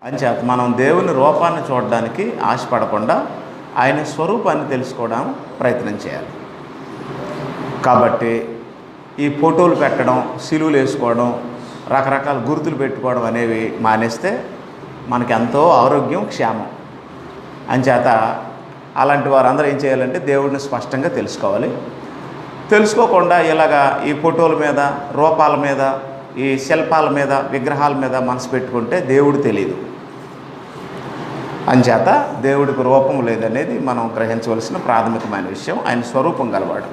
అంచేత మనం దేవుని రూపాన్ని చూడడానికి ఆశపడకుండా ఆయన స్వరూపాన్ని తెలుసుకోవడం ప్రయత్నం చేయాలి. కాబట్టి ఈ ఫోటోలు పెట్టడం, సిలువలు వేసుకోవడం, రకరకాల గుర్తులు పెట్టుకోవడం అనేవి మానేస్తే మనకి ఎంతో ఆరోగ్యం, క్షేమం. అంచేత అలాంటి వారందరూ ఏం చేయాలంటే దేవుడిని స్పష్టంగా తెలుసుకోవాలి. తెలుసుకోకుండా ఇలాగా ఈ ఫోటోల మీద, రూపాల మీద, ఈ శిల్పాల మీద, విగ్రహాల మీద మనసు పెట్టుకుంటే దేవుడు తెలియదు. అంచేత దేవుడికి రూపం లేదనేది మనం గ్రహించవలసిన ప్రాథమికమైన విషయం. ఆయన స్వరూపం గలవాడు.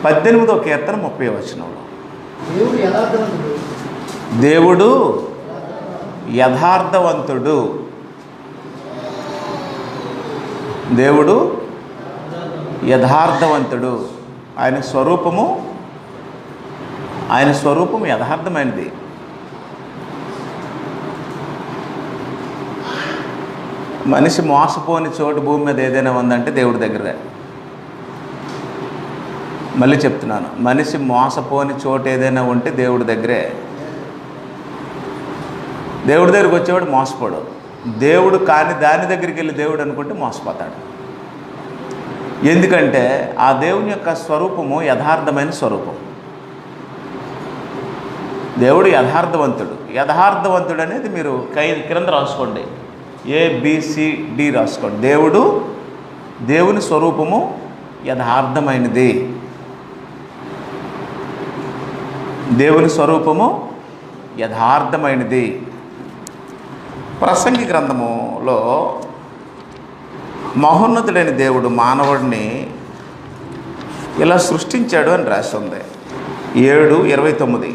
18వ కీర్తన 30వ వచనంలో దేవుడు యథార్థవంతుడు. దేవుడు యథార్థవంతుడు. ఆయన స్వరూపము యథార్థమైనది. మనిషి మోసపోని చోటు భూమి మీద ఏదైనా ఉందంటే దేవుడి దగ్గరే. మళ్ళీ చెప్తున్నాను, మనిషి మోసపోని చోటు ఏదైనా ఉంటే దేవుడి దగ్గరే. దేవుడి దగ్గరికి వచ్చేవాడు మోసపోడు. దేవుడు కాని దాని దగ్గరికి వెళ్ళి దేవుడు అనుకుంటే మోసపోతాడు. ఎందుకంటే ఆ దేవుని యొక్క స్వరూపము యథార్థమైన స్వరూపం. దేవుడు యథార్థవంతుడు. యథార్థవంతుడు అనేది మీరు క్రింద రాసుకోండి, ABCD రాసుకోండి. దేవుని స్వరూపము యథార్థమైనది. దేవుని స్వరూపము యథార్థమైనది. ప్రసంగి గ్రంథములో మహోన్నతుడైన దేవుడు మానవుడిని ఇలా సృష్టించాడు అని రాస్తుంది. 7:29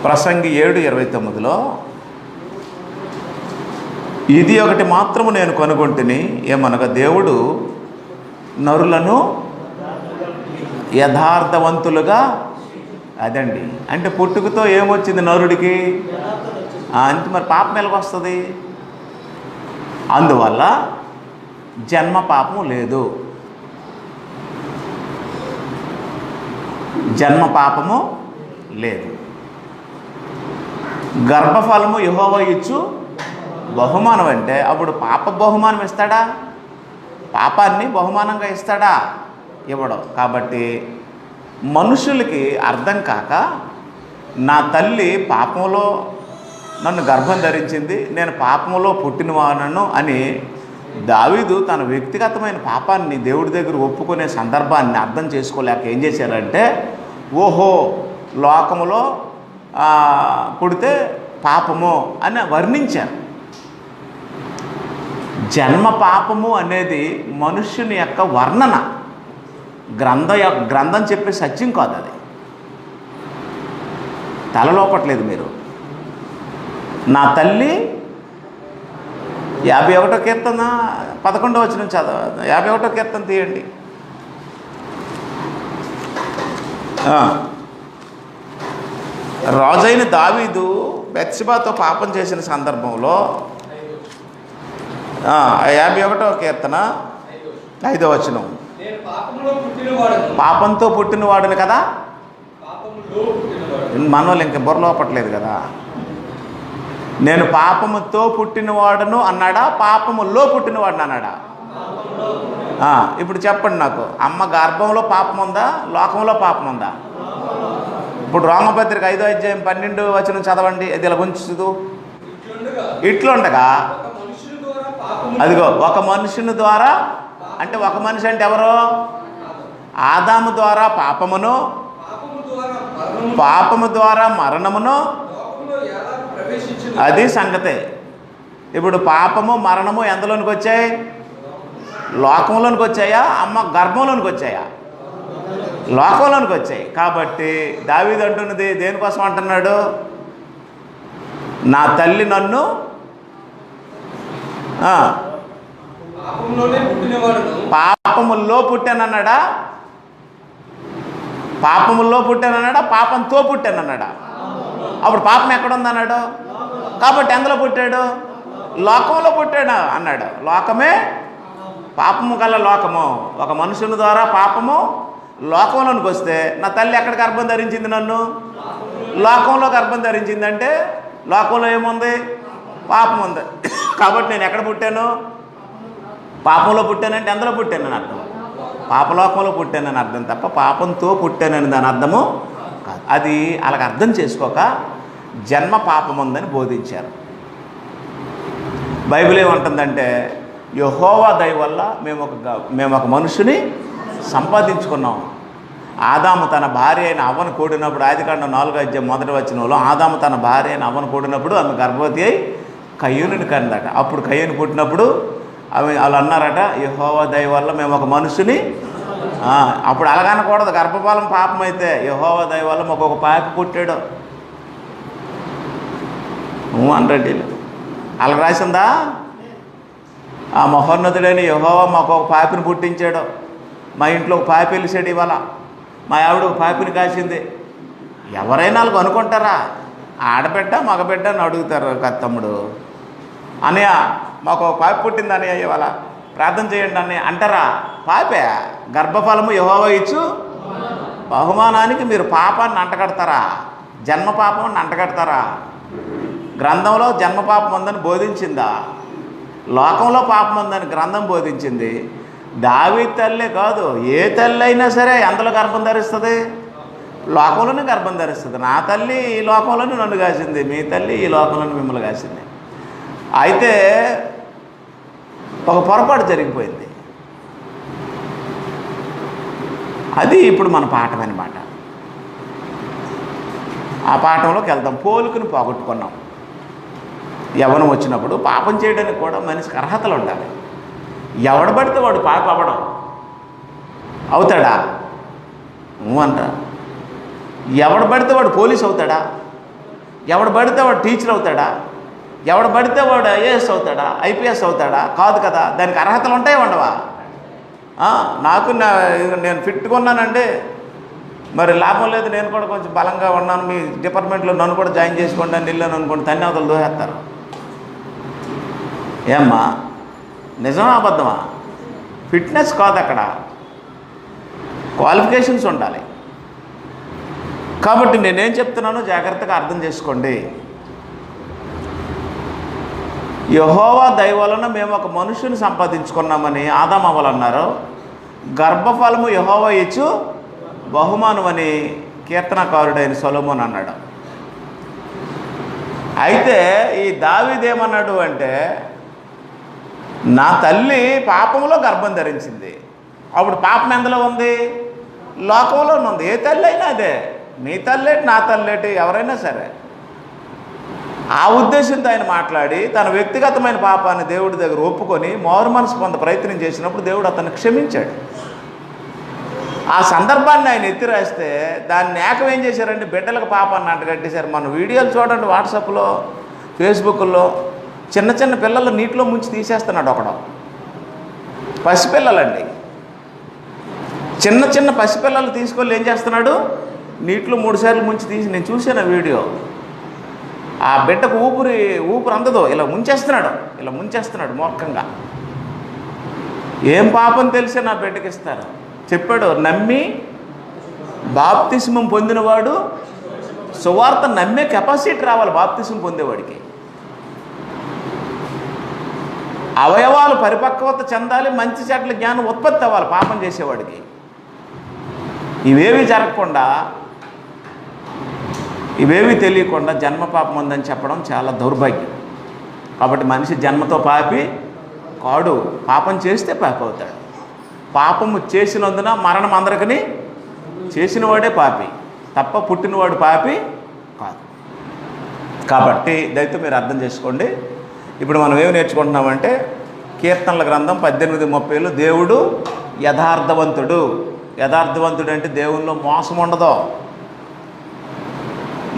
ప్రసంగి 7:29లో ఇది ఒకటి మాత్రము నేను కనుగొంటిని, ఏమనగా దేవుడు నరులను యథార్థవంతులుగా. అదండి, అంటే పుట్టుకతో ఏమొచ్చింది నరుడికి? అంటే మరి పాపం ఎలాగొస్తుంది? అందువల్ల జన్మ పాపము లేదు. జన్మ పాపము లేదు. గర్భఫలము యెహోవా ఇచ్చు బహుమానం. అంటే అప్పుడు పాప బహుమానం ఇస్తాడా? పాపాన్ని బహుమానంగా ఇస్తాడా? ఇవ్వడం. కాబట్టి మనుషులకి అర్థం కాక నా తల్లి పాపంలో నన్ను గర్భం ధరించింది, నేను పాపంలో పుట్టినవాడను అని దావీదు తన వ్యక్తిగతమైన పాపాన్ని దేవుడి దగ్గర ఒప్పుకునే సందర్భాన్ని అర్థం చేసుకోలేక ఏం చేశారంటే, ఓహో లోకములో పుడితే పాపము అని వర్ణించారు. జన్మ పాపము అనేది మనుష్యుని యొక్క వర్ణన, గ్రంథం చెప్పే సత్యం కాదు. అది తలలోపట్లేదు మీరు. నా తల్లి 51వ కీర్తన 11వ వచనం చదవ. 51వ కీర్తన తీయండి. రాజైన దావీదు బెత్షెబాతో పాపం చేసిన సందర్భంలో 51వ కీర్తన 5వ వచనం, పాపంతో పుట్టినవాడును కదా. మనోళ్ళు ఇంకా బుర్రలోపట్లేదు కదా. నేను పాపముతో పుట్టినవాడును అన్నాడా, పాపములో పుట్టినవాడును అన్నాడా? ఇప్పుడు చెప్పండి నాకు, అమ్మ గర్భంలో పాపం ఉందా, లోకంలో పాపం ఉందా? ఇప్పుడు రోమపత్రిక 5వ అధ్యాయం 12వ వచనం చదవండి. అది ఇలా ఉంచుదు. ఇట్లుండగా అదిగో ఒక మనుషుని ద్వారా, అంటే ఒక మనిషి అంటే ఎవరు? ఆదాము ద్వారా పాపమును, పాపము ద్వారా మరణమును. అది సంగతే. ఇప్పుడు పాపము మరణము ఎందులోనికి వచ్చాయి? లోకంలోనికి వచ్చాయా, అమ్మ గర్భంలోనికి వచ్చాయా? లోకంలోనికి వచ్చాయి. కాబట్టి దావీదు అంటున్నది దేనికోసం అంటున్నాడు? నా తల్లి నన్ను పాపముల్లో పుట్టానన్నాడా, పాపముల్లో పుట్టానన్నాడా, పాపంతో పుట్టానన్నాడా? అప్పుడు పాపం ఎక్కడుందన్నాడు? కాబట్టి ఎందులో పుట్టాడు? లోకంలో పుట్టాడు అన్నాడు. లోకమే పాపము గల లోకము. ఒక మనుషుని ద్వారా పాపము లోకంలోనికి వస్తే నా తల్లి ఎక్కడ గర్భం ధరించింది? నన్ను లోకంలో గర్భం ధరించిందంటే లోకంలో ఏముంది? పాపం ఉంది. కాబట్టి నేను ఎక్కడ పుట్టాను? పాపంలో పుట్టానంటే ఎందులో పుట్టానని అర్థం? పాపలోకంలో పుట్టానని అర్థం తప్ప పాపంతో పుట్టానని దాని అర్థము కాదు. అది అలాగ అర్థం చేసుకోక జన్మ పాపం ఉందని బోధించారు. బైబిల్ ఏమంటుందంటే యెహోవా దయ వల్ల మేము ఒక మనుషుని సంపాదించుకున్నాం. ఆదాము తన భార్య అయిన అవ్వను కూడినప్పుడు, ఆదికాండం 4:1 ఆదాము తన భార్య అయిన అవ్వను కూడినప్పుడు ఆమె గర్భవతి అయి కయ్యూనుని కన్నదట. అప్పుడు కయ్యూను పుట్టినప్పుడు వాళ్ళు అన్నారట, యెహోవా దయ వల్ల మేము ఒక మనుషుని. అప్పుడు అలాగనకూడదు, గర్భఫలం పాపం అయితే యెహోవా దయ వల్ల మాకు ఒక పాపి పుట్టాడు అన్నట్టు అలా రాసిందా? ఆ మహోన్నతుడైన యెహోవా మాకు ఒక పాపిని పుట్టించాడు. మా ఇంట్లో ఒక పాపి వెలిసాడు. ఇవాళ మా ఆవిడ ఒక పాపిని కాసింది. ఎవరైనా వాళ్ళకు అనుకుంటారా? ఆడబిడ్డ మగబిడ్డ అని అడుగుతారు. తమ్ముడు అన్నయ్య మాకు ఒక పాపి పుట్టింది అన్నయ్య ఇవాళ ప్రార్థన చేయండి అని అంటారా? పాపే గర్భఫలము యెహోవా ఇచ్చు బహుమానానికి మీరు పాపాన్ని అంటగడతారా? జన్మ పాపాన్ని అంటగడతారా? గ్రంథంలో జన్మ పాపం ఉందని బోధించిందా? లోకంలో పాపం ఉందని గ్రంథం బోధించింది. దావీదు తల్లే కాదు, ఏ తల్లి అయినా సరే ఎందులో గర్భం ధరిస్తుంది? లోకంలోనే గర్భం ధరిస్తుంది. నా తల్లి ఈ లోకంలోనే నన్ను కాసింది, మీ తల్లి ఈ లోకంలోనే మిమ్మల్ని కాసింది. అయితే ఒక పొరపాటు జరిగిపోయింది. అది ఇప్పుడు మన పాఠం అన్నమాట. ఆ పాఠంలోకి వెళ్దాం. పోలికను పోగొట్టుకున్నాం. యవ్వనం వచ్చినప్పుడు పాపం చేయడానికి కూడా మనిషికి అర్హతలు ఉండాలి. ఎవడు పడితే వాడు పాప అవ్వడం అవుతాడా? అంట. ఎవడు పడితే వాడు పోలీస్ అవుతాడా? ఎవడు పడితే వాడు టీచర్ అవుతాడా? ఎవడు పడితే వాడు ఐఏఎస్ అవుతాడా? ఐపీఎస్ అవుతాడా? కాదు కదా. దానికి అర్హతలు ఉంటాయా ఉండవా? నేను ఫిట్గా ఉన్నానండి, మరి లాభం లేదు, నేను కూడా కొంచెం బలంగా ఉన్నాను, మీ డిపార్ట్మెంట్లో నన్ను కూడా జాయిన్ చేసుకోండి అని వెళ్ళాను అనుకోండి, తన్ని అవతలు దోహేస్తారు. ఏమ్మా నిజమా అబద్ధమా? ఫిట్నెస్ కాదు, అక్కడ క్వాలిఫికేషన్స్ ఉండాలి. కాబట్టి నేనేం చెప్తున్నానో జాగ్రత్తగా అర్థం చేసుకోండి. యెహోవా దయ వలన మేము ఒక మనుషుని సంపాదించుకున్నామని ఆదాము అవ్వలు అన్నారు. గర్భఫలము యెహోవా ఇచ్చు బహుమానం అని కీర్తనకారుడైన సొలొమోను అన్నాడు. అయితే ఈ దావీదు ఏమన్నాడు అంటే, నా తల్లి పాపంలో గర్భం ధరించింది. అప్పుడు పాపం ఎందులో ఉంది? లోకంలో ఉంది. ఏ తల్లి అయినా అదే, నీ తల్లేటి నా తల్లేటి ఎవరైనా సరే. ఆ ఉద్దేశంతో ఆయన మాట్లాడి తన వ్యక్తిగతమైన పాపాన్ని దేవుడి దగ్గర ఒప్పుకొని మారు మనసు పొంద ప్రయత్నం చేసినప్పుడు దేవుడు అతన్ని క్షమించాడు. ఆ సందర్భాన్ని ఆయన ఎత్తి రాస్తే దాన్ని ఏకం చేశారంటే బిడ్డలకు పాపాన్ని అంటగట్టేశారు. మన వీడియోలు చూడండి, వాట్సాప్లో ఫేస్బుక్లో చిన్న చిన్న పిల్లలు నీటిలో ముంచి తీసేస్తున్నాడు ఒకడు. పసిపిల్లలండి, చిన్న చిన్న పసిపిల్లలు తీసుకొని ఏం చేస్తున్నాడు? నీటిలో 3 సార్లు ముంచి తీసి, నేను చూశాను ఆ వీడియో. ఆ బిడ్డకు ఊపిరి అందదో, ఇలా ముంచేస్తున్నాడు మూర్ఖంగా. ఏం పాపం తెలిసే నా బిడ్డకి ఇస్తారు? చెప్పాడు, నమ్మి బాప్తిస్మం పొందినవాడు, సువార్త నమ్మే కెపాసిటీ రావాలి బాప్తిస్మం పొందేవాడికి. అవయవాలు పరిపక్వత చెందాలి, మంచి చెడ్ల జ్ఞానం ఉత్పత్తి అవ్వాలి పాపం చేసేవాడికి. ఇవేవి జరగకుండా, ఇవేవి తెలియకుండా జన్మ పాపం ఉందని చెప్పడం చాలా దౌర్భాగ్యం. కాబట్టి మనిషి జన్మతో పాపి కాడు, పాపం చేస్తే పాపి అవుతాడు. పాపము చేసినందున మరణం అందరికీ చేసినవాడే పాపి తప్ప పుట్టినవాడు పాపి కాదు. కాబట్టి దయతో మీరు అర్థం చేసుకోండి. ఇప్పుడు మనం ఏమి నేర్చుకుంటున్నామంటే, కీర్తనల గ్రంథం 18:30 దేవుడు యథార్థవంతుడు. యథార్థవంతుడు అంటే దేవునిలో మోసం ఉండదు.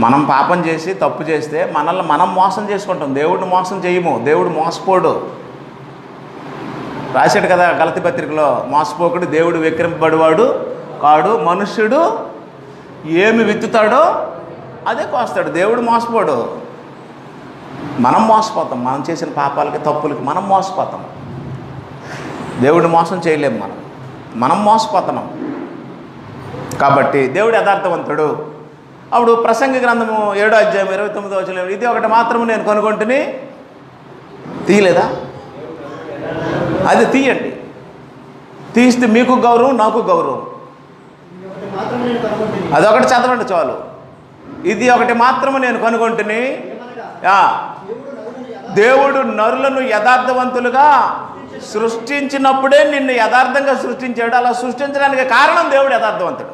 మనం పాపం చేసి తప్పు చేస్తే మనల్ని మనం మోసం చేసుకుంటాం, దేవుడిని మోసం చేయము. దేవుడు మోసపోడు. రాశాడు కదా గలతీ పత్రికలో, మోసపోకుడు, దేవుడు విక్రమింపబడివాడు కాడు, మనుష్యుడు ఏమి విత్తుతాడో అదే కోస్తాడు. దేవుడు మోసపోడు. మనం మోసపోతాం, మనం చేసిన పాపాలకి తప్పులకి మనం మోసపోతాం. దేవుడిని మోసం చేయలేము, మనం మోసపోతున్నాం. కాబట్టి దేవుడు యథార్థవంతుడు. అప్పుడు ప్రసంగి గ్రంథము 7వ అధ్యాయం 29వ వచనం, ఇది ఒకటి మాత్రము నేను కనుగొంటిని, తీయలేదా? అది తీయండి, తీస్తే మీకు గౌరవం, నాకు గౌరవం. అదొకటి చదవండి చాలు. ఇది ఒకటి మాత్రము నేను కనుగొంటిని, దేవుడు నరులను యథార్థవంతులుగా సృష్టించినప్పుడే నిన్ను యథార్థంగా సృష్టించాడు. అలా సృష్టించడానికి కారణం దేవుడు యథార్థవంతుడు.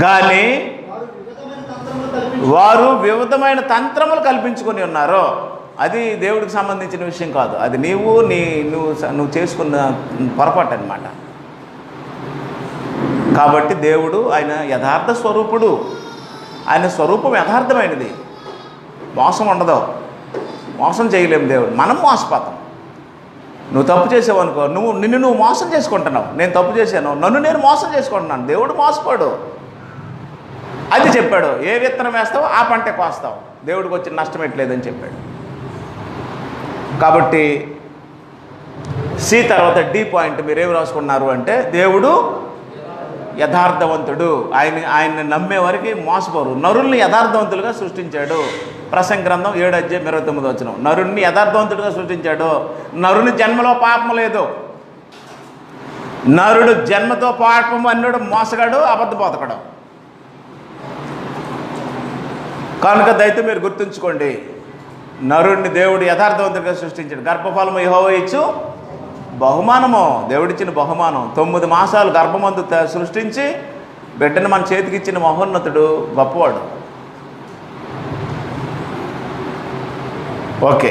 కానీ వారు వివిధమైన తంత్రములు కల్పించుకొని ఉన్నారు. అది దేవుడికి సంబంధించిన విషయం కాదు, అది నువ్వు చేసుకున్న పొరపాటు అన్నమాట. కాబట్టి దేవుడు ఆయన యథార్థ స్వరూపుడు, ఆయన స్వరూపం యథార్థమైనది, మోసం ఉండదు, మోసం చేయలేము దేవుడు. మనం మోసపోతాం. నువ్వు తప్పు చేసావు అనుకో, నిన్ను మోసం చేసుకుంటున్నావు. నేను తప్పు చేశాను, నన్ను నేను మోసం చేసుకుంటున్నాను. దేవుడు మోసపోడు. అది చెప్పాడు, ఏ విత్తనం వేస్తావు ఆ పంటే కోస్తావు, దేవుడికి వచ్చిన నష్టం ఎట్లేదని చెప్పాడు. కాబట్టి సి తర్వాత డి పాయింట్ మీరేమి రాసుకున్నారు అంటే, దేవుడు యథార్థవంతుడు. ఆయన్ని నమ్మే వారికి మోసపోరు. నరుల్ని యథార్థవంతులుగా సృష్టించాడు. ప్రసంగి గ్రంథం 7వ అధ్యాయం 29వ వచనం, నరుణ్ణి యథార్థవంతుడిగా సృష్టించాడు. నరుని జన్మలో పాపం లేదు. నరుడు జన్మతో పాపం అన్నాడు మోసగాడు, అబద్ధపోతకడు. కనుక దయతో మీరు గుర్తుంచుకోండి, నరుణ్ణి దేవుడు యథార్థవంతుడిగా సృష్టించాడు. గర్భఫలము యెహోవా ఇచ్చు బహుమానము, దేవుడిచ్చిన బహుమానం. 9 మాసాలు గర్భమందు సృష్టించి బిడ్డను మన చేతికి ఇచ్చిన మహోన్నతుడు, గొప్పవాడు. ఓకే,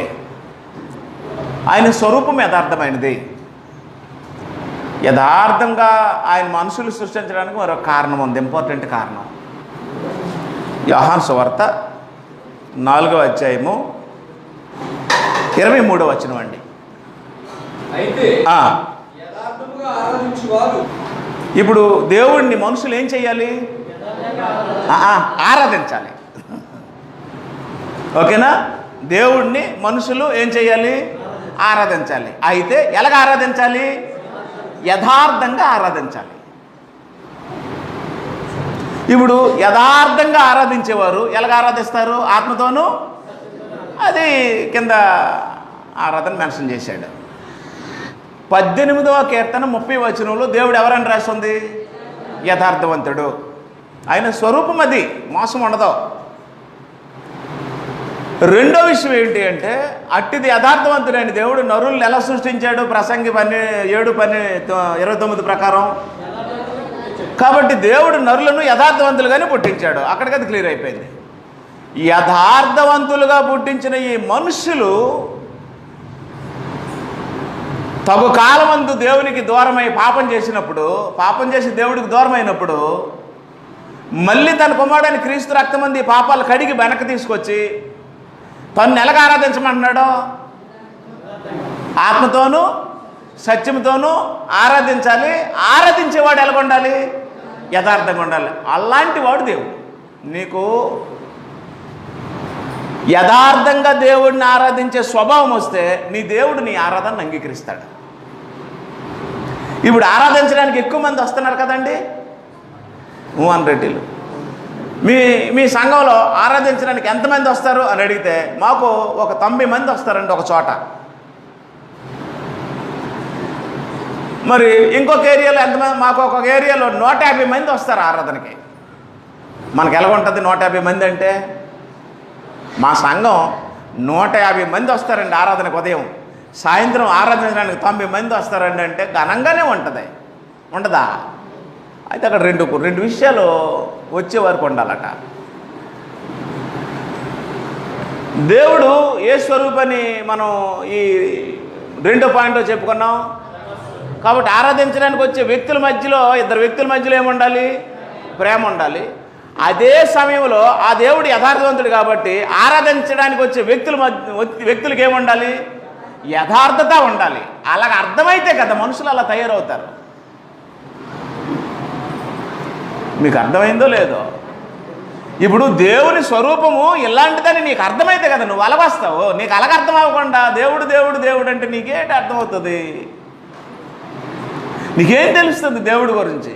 ఆయన స్వరూపం యథార్థమైనది. యథార్థంగా ఆయన మనుషులు సృష్టించడానికి మరొక కారణం ఉంది, ఇంపార్టెంట్ కారణం. యోహాను సువార్త 4వ అధ్యాయము 23వ వచనం అండి. ఇప్పుడు దేవుణ్ణి మనుషులు ఏం చేయాలి? ఆరాధించాలి. ఓకేనా? దేవుణ్ణి మనుషులు ఏం చేయాలి? ఆరాధించాలి. అయితే ఎలాగ ఆరాధించాలి? యథార్థంగా ఆరాధించాలి. ఇప్పుడు యథార్థంగా ఆరాధించేవారు ఎలాగ ఆరాధిస్తారు? ఆత్మతోనూ. అది కింద ఆరాధన మెన్షన్ చేశాడు. 18వ కీర్తన 30వ వచనంలో దేవుడు ఎవరని రాస్తుంది? యథార్థవంతుడు. ఆయన స్వరూపం అది, మోసం ఉండదు. రెండో విషయం ఏంటి అంటే, అట్టిది యథార్థవంతుడైన దేవుడు నరుల్ని ఎలా సృష్టించాడు? ప్రసంగి 7:29 ప్రకారం. కాబట్టి దేవుడు నరులను యథార్థవంతులుగానే పుట్టించాడు. అక్కడికి అది క్లియర్ అయిపోయింది. యథార్థవంతులుగా పుట్టించిన ఈ మనుషులు తగు కాలమందు దేవునికి దూరమై పాపం చేసి దేవుడికి దూరమైనప్పుడు మళ్ళీ తన కుమారుడైన క్రీస్తు రక్తమంది పాపాలు కడిగి వెనక్కి తీసుకొచ్చి తను ఎలాగ ఆరాధించమంటున్నాడో? ఆత్మతోనూ సత్యంతోనూ ఆరాధించాలి. ఆరాధించేవాడు ఎలాగ ఉండాలి? యథార్థంగా ఉండాలి. అలాంటి వాడు దేవుడు. నీకు యథార్థంగా దేవుడిని ఆరాధించే స్వభావం వస్తే నీ దేవుడు నీ ఆరాధనను అంగీకరిస్తాడు. ఇప్పుడు ఆరాధించడానికి ఎక్కువ మంది వస్తున్నారు కదండి, 100. మీ సంఘంలో ఆరాధించడానికి ఎంతమంది వస్తారు అని అడిగితే మాకు ఒక 90 మంది వస్తారండి ఒక చోట. మరి ఇంకొక ఏరియాలో ఎంతమంది? మాకు ఒక ఏరియాలో 150 మంది వస్తారు ఆరాధనకి. మనకు ఎలా ఉంటుంది 150 మంది అంటే? మా సంఘం 150 మంది వస్తారండి ఆరాధనకు ఉదయం. సాయంత్రం ఆరాధించడానికి 90 మంది వస్తారండి అంటే ఘనంగానే ఉంటుంది, ఉండదా? అయితే అక్కడ రెండు విషయాలు వచ్చే వరకు ఉండాలట. దేవుడు ఏ స్వరూపని మనం ఈ 2వ పాయింట్లో చెప్పుకున్నాం. కాబట్టి ఆరాధించడానికి వచ్చే వ్యక్తుల మధ్యలో, ఇద్దరు వ్యక్తుల మధ్యలో ఏముండాలి? ప్రేమ ఉండాలి. అదే సమయంలో ఆ దేవుడు యథార్థవంతుడు కాబట్టి ఆరాధించడానికి వచ్చే వ్యక్తులకి ఏముండాలి? యథార్థత ఉండాలి. అలాగ అర్థమైతే కదా మనుషులు అలా తయారవుతారు. మీకు అర్థమైందో లేదో? ఇప్పుడు దేవుని స్వరూపము ఇలాంటిదని నీకు అర్థమైతే కదా నువ్వు అలవస్తావు. నీకు అలాగ అర్థం అవ్వకుండా దేవుడు దేవుడు దేవుడు అంటే నీకేంటి అర్థమవుతుంది? నీకేం తెలుస్తుంది దేవుడి గురించి?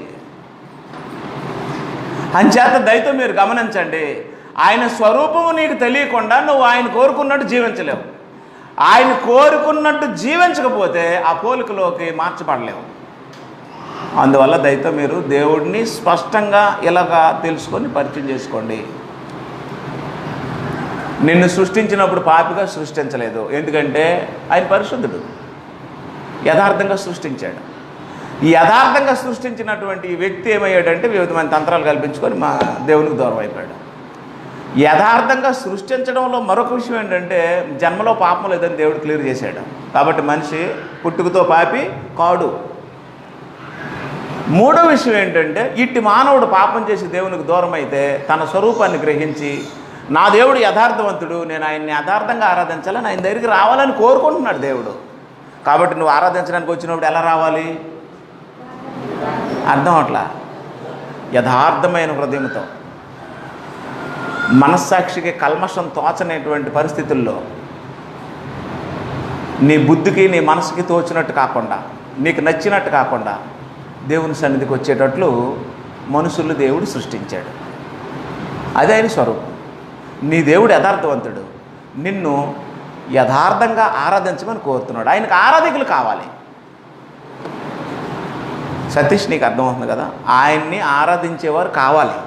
అంచేత దయతో మీరు గమనించండి, ఆయన స్వరూపము నీకు తెలియకుండా నువ్వు ఆయన కోరుకున్నట్టు జీవించలేవు. ఆయన కోరుకున్నట్టు జీవించకపోతే ఆ పోలికలోకి మార్చబడలేవు. అందువల్ల దయతో మీరు దేవుడిని స్పష్టంగా ఇలాగా తెలుసుకొని పరిచయం చేసుకోండి. నిన్ను సృష్టించినప్పుడు పాపిగా సృష్టించలేదు, ఎందుకంటే ఆయన పరిశుద్ధుడు, యథార్థంగా సృష్టించాడు. ఈ యథార్థంగా సృష్టించినటువంటి ఈ వ్యక్తి ఏమయ్యాడంటే వివిధమైన తంత్రాలు కల్పించుకొని మా దేవునికి దూరం అయిపోయాడు. యథార్థంగా సృష్టించడంలో మరొక విషయం ఏంటంటే జన్మలో పాపం లేదని దేవుడు క్లియర్ చేశాడు. కాబట్టి మనిషి పుట్టుకతో పాపి కాడు. మూడో విషయం ఏంటంటే ఇట్టి మానవుడు పాపం చేసి దేవునికి దూరం అయితే తన స్వరూపాన్ని గ్రహించి నా దేవుడు యథార్థవంతుడు, నేను ఆయన్ని యథార్థంగా ఆరాధించాలని ఆయన దగ్గరికి రావాలని కోరుకుంటున్నాడు దేవుడు. కాబట్టి నువ్వు ఆరాధించడానికి వచ్చినప్పుడు ఎలా రావాలి? అర్థం అట్లా యథార్థమైన హృదయంతో, మనస్సాక్షికి కల్మషం తోచనేటువంటి పరిస్థితుల్లో నీ బుద్ధికి నీ మనసుకి తోచినట్టు కాకుండా, నీకు నచ్చినట్టు కాకుండా దేవుని సన్నిధికి వచ్చేటట్లు మనుషులు దేవుడు సృష్టించాడు. అదే ఆయన స్వరూపం. నీ దేవుడు యథార్థవంతుడు, నిన్ను యథార్థంగా ఆరాధించమని కోరుతున్నాడు. ఆయనకు ఆరాధకులు కావాలి. సతీష్, నీకు అర్థమవుతుంది కదా, ఆయన్ని ఆరాధించేవారు కావాలి.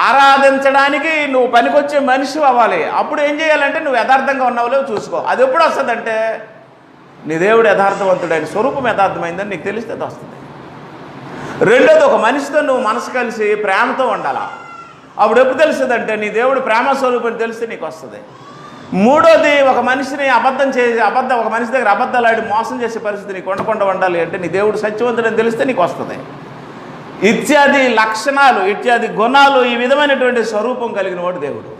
ఆరాధించడానికి నువ్వు పనికొచ్చే మనిషి అవ్వాలి. అప్పుడు ఏం చేయాలంటే నువ్వు యథార్థంగా ఉన్నావులేవు చూసుకో. అది ఎప్పుడు వస్తుందంటే నీ దేవుడు యథార్థవంతుడు, ఆయన స్వరూపం యథార్థమైందని నీకు తెలిస్తే అది వస్తుంది. రెండోది, ఒక మనిషితో నువ్వు మనసు కలిసి ప్రేమతో ఉండాలా. అప్పుడు ఎప్పుడు తెలుస్తుందంటే నీ దేవుడు ప్రేమ స్వరూపం తెలిస్తే నీకు వస్తుంది. మూడోది, ఒక మనిషిని ఒక మనిషి దగ్గర అబద్ధాలు ఆడి మోసం చేసే పరిస్థితి నీకు ఉండకుండా ఉండాలి అంటే నీ దేవుడు సత్యవంతుడని తెలిస్తే నీకు వస్తుంది. ఇత్యాది లక్షణాలు, ఇత్యాది గుణాలు, ఈ విధమైనటువంటి స్వరూపం కలిగిన వాడు దేవుడు.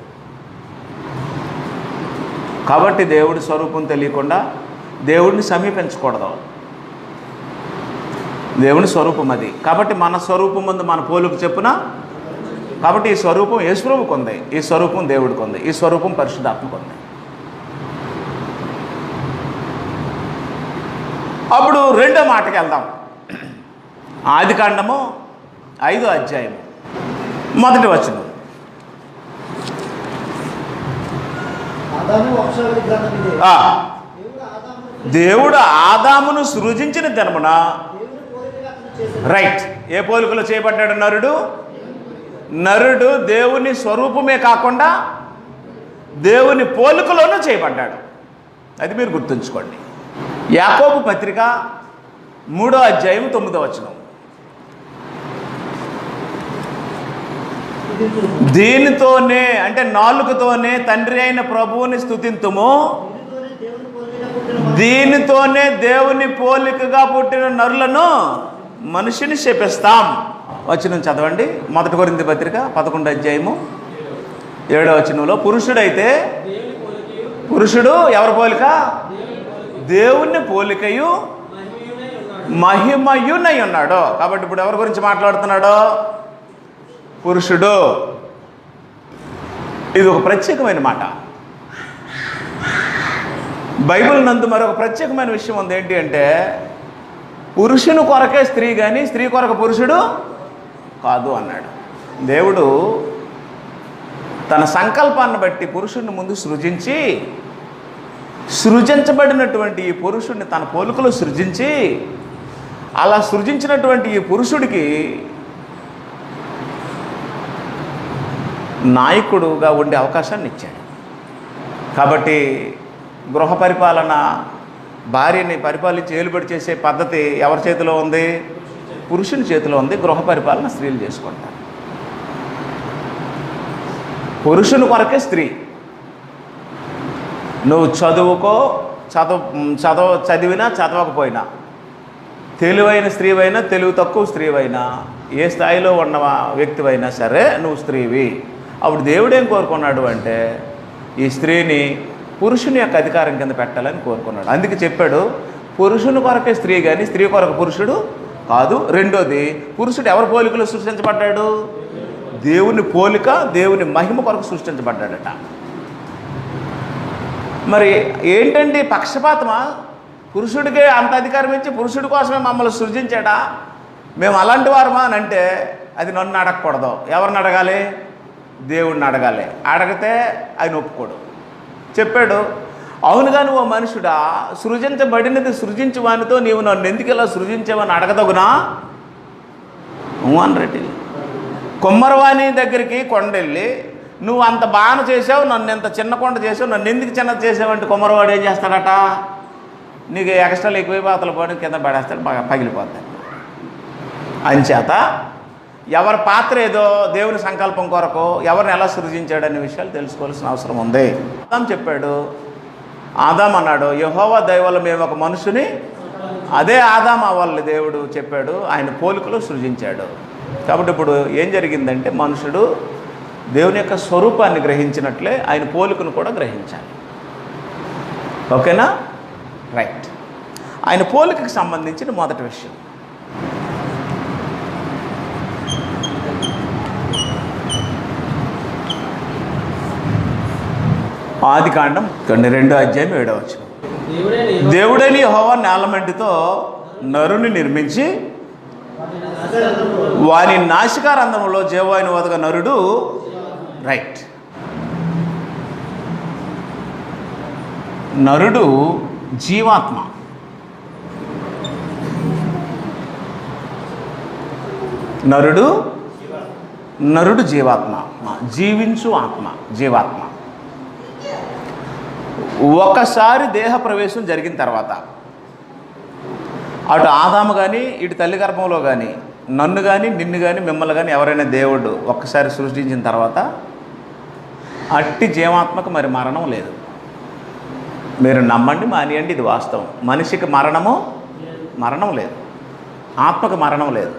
కాబట్టి దేవుడి స్వరూపం తెలియకుండా దేవుడిని సమీపించకూడదు. దేవుని స్వరూపం అది. కాబట్టి మన స్వరూపం ముందు మన పోలుకు చెప్పున. కాబట్టి ఈ స్వరూపం యేసుప్రభువుకు ఉంది, ఈ స్వరూపం దేవుడికి ఉంది, ఈ స్వరూపం పరిశుద్ధాత్మకు ఉంది. అప్పుడు రెండో మాటకి వెళ్దాం. ఆదికాండము 5వ అధ్యాయము 1వ వచనం. దేవుడు ఆదామును సృజించిన దినమున, రైట్, ఏ పోలికలో చేయబడ్డాడు నరుడు దేవుని స్వరూపమే కాకుండా దేవుని పోలికలోనూ చేయబడ్డాడు. అది మీరు గుర్తుంచుకోండి. యాకోబు పత్రిక 3వ అధ్యాయం 9వ వచనం. దీనితోనే, అంటే నాలుకతోనే తండ్రి అయిన ప్రభువుని స్తుతింతుము, దీనితోనే దేవుని పోలికగా పుట్టిన నరులను మనిషిని శపిస్తాం. వచనం చదవండి. 1 కొరింథీ పత్రిక 11వ అధ్యాయము 7వ వచనంలో, పురుషుడైతే పురుషుడు ఎవరి పోలిక? దేవుని పోలికయు మహిమయునై ఉన్నాడు. కాబట్టి ఇప్పుడు ఎవరి గురించి మాట్లాడుతున్నాడో? పురుషుడు. ఇది ఒక ప్రత్యేకమైన మాట. బైబిల్ నందు మరొక ప్రత్యేకమైన విషయం ఉంది. ఏంటి అంటే పురుషుని కొరకే స్త్రీ కానీ స్త్రీ కొరకు పురుషుడు కాదు అన్నాడు. దేవుడు తన సంకల్పాన్ని బట్టి పురుషుడిని ముందు సృజించి, సృజించబడినటువంటి ఈ పురుషుడిని తన పోలికలో సృజించి, అలా సృజించినటువంటి ఈ పురుషుడికి నాయకుడుగా ఉండే అవకాశాన్ని ఇచ్చాడు. కాబట్టి గృహ పరిపాలన, భార్యని పరిపాలించి ఏలుబడి చేసే పద్ధతి ఎవరి చేతిలో ఉంది? పురుషుని చేతిలో ఉంది. గృహ పరిపాలన స్త్రీలు చేసుకుంటారు. పురుషుని కొరకే స్త్రీ. నువ్వు చదివినా చదవకపోయినా, తెలివైన స్త్రీవైనా తెలివి తక్కువ స్త్రీవైనా, ఏ స్థాయిలో ఉన్న వ్యక్తివైనా సరే నువ్వు స్త్రీవి. అప్పుడు దేవుడు ఏం కోరుకున్నాడు అంటే ఈ స్త్రీని పురుషుని యొక్క అధికారం కింద పెట్టాలని కోరుకున్నాడు. అందుకే చెప్పాడు, పురుషుని కొరకే స్త్రీ కానీ స్త్రీ కొరకు పురుషుడు కాదు. రెండోది, పురుషుడు ఎవరి పోలికలో సృష్టించబడ్డాడు? దేవుని పోలిక, దేవుని మహిమ కొరకు సృష్టించబడ్డాడట. మరి ఏంటండి పక్షపాతమా? పురుషుడికే అంత అధికారం ఇచ్చి పురుషుడి కోసమే మమ్మల్ని సృజించాడా? మేము అలాంటి వారమా అని అంటే అది నన్ను అడగకూడదు. ఎవరిని అడగాలి? దేవుడిని అడగాలి. అడిగితే ఆయన ఒప్పుకోడు. చెప్పాడు, అవునుగా నువ్వు మనుషుడా, సృజించబడినది సృజించు వానితో నీవు నన్ను ఎందుకు ఇలా సృజించావని అడగదగునా అని రెడ్డి. కొమ్మరవాణి దగ్గరికి కొండెళ్ళి నువ్వు అంత బాగా చేసావు, నన్ను ఎంత చిన్న కొండ చేసావు, నన్ను ఎందుకు చిన్నది చేసావంటే కొమ్మరవాడు ఏం చేస్తాడట, నీకు ఎక్స్ట్రాలు ఎక్కువైపు అవతల పోయి కింద పడేస్తాడు, బాగా పగిలిపోతాడు. అంచేత ఎవరి పాత్ర ఏదో దేవుని సంకల్పం కొరకు ఎవరిని ఎలా సృజించాడనే విషయాలు తెలుసుకోవాల్సిన అవసరం ఉంది. ఆదాం చెప్పాడు, ఆదాం అన్నాడు, యెహోవా దయ వల్ల మేము ఒక మనుషుని, అదే ఆదాం అవ్వాలి దేవుడు చెప్పాడు, ఆయన పోలికలో సృజించాడు. కాబట్టి ఇప్పుడు ఏం జరిగిందంటే మనుషుడు దేవుని యొక్క స్వరూపాన్ని గ్రహించినట్లే ఆయన పోలికను కూడా గ్రహించాలి. ఓకేనా? రైట్. ఆయన పోలికకు సంబంధించిన మొదటి విషయం, ఆదికాండం 2:7. దేవుడని యెహోవా నేలమంటితో నరుని నిర్మించి వాని నాసికారంధ్రములో జీవాయుని వదగ నరుడు. రైట్. నరుడు జీవాత్మ. నరుడు జీవాత్మ, జీవించు ఆత్మ, జీవాత్మ. ఒకసారి దేహ ప్రవేశం జరిగిన తర్వాత అటు ఆదాము కానీ ఇటు తల్లి గర్భంలో కానీ నన్ను కానీ నిన్ను కానీ మిమ్మల్ని కానీ ఎవరైనా దేవుడు ఒక్కసారి సృష్టించిన తర్వాత అట్టి జీవాత్మకు మరి మరణం లేదు. మీరు నమ్మండి మానియండి, ఇది వాస్తవం. మనిషికి మరణం లేదు, ఆత్మకు మరణం లేదు.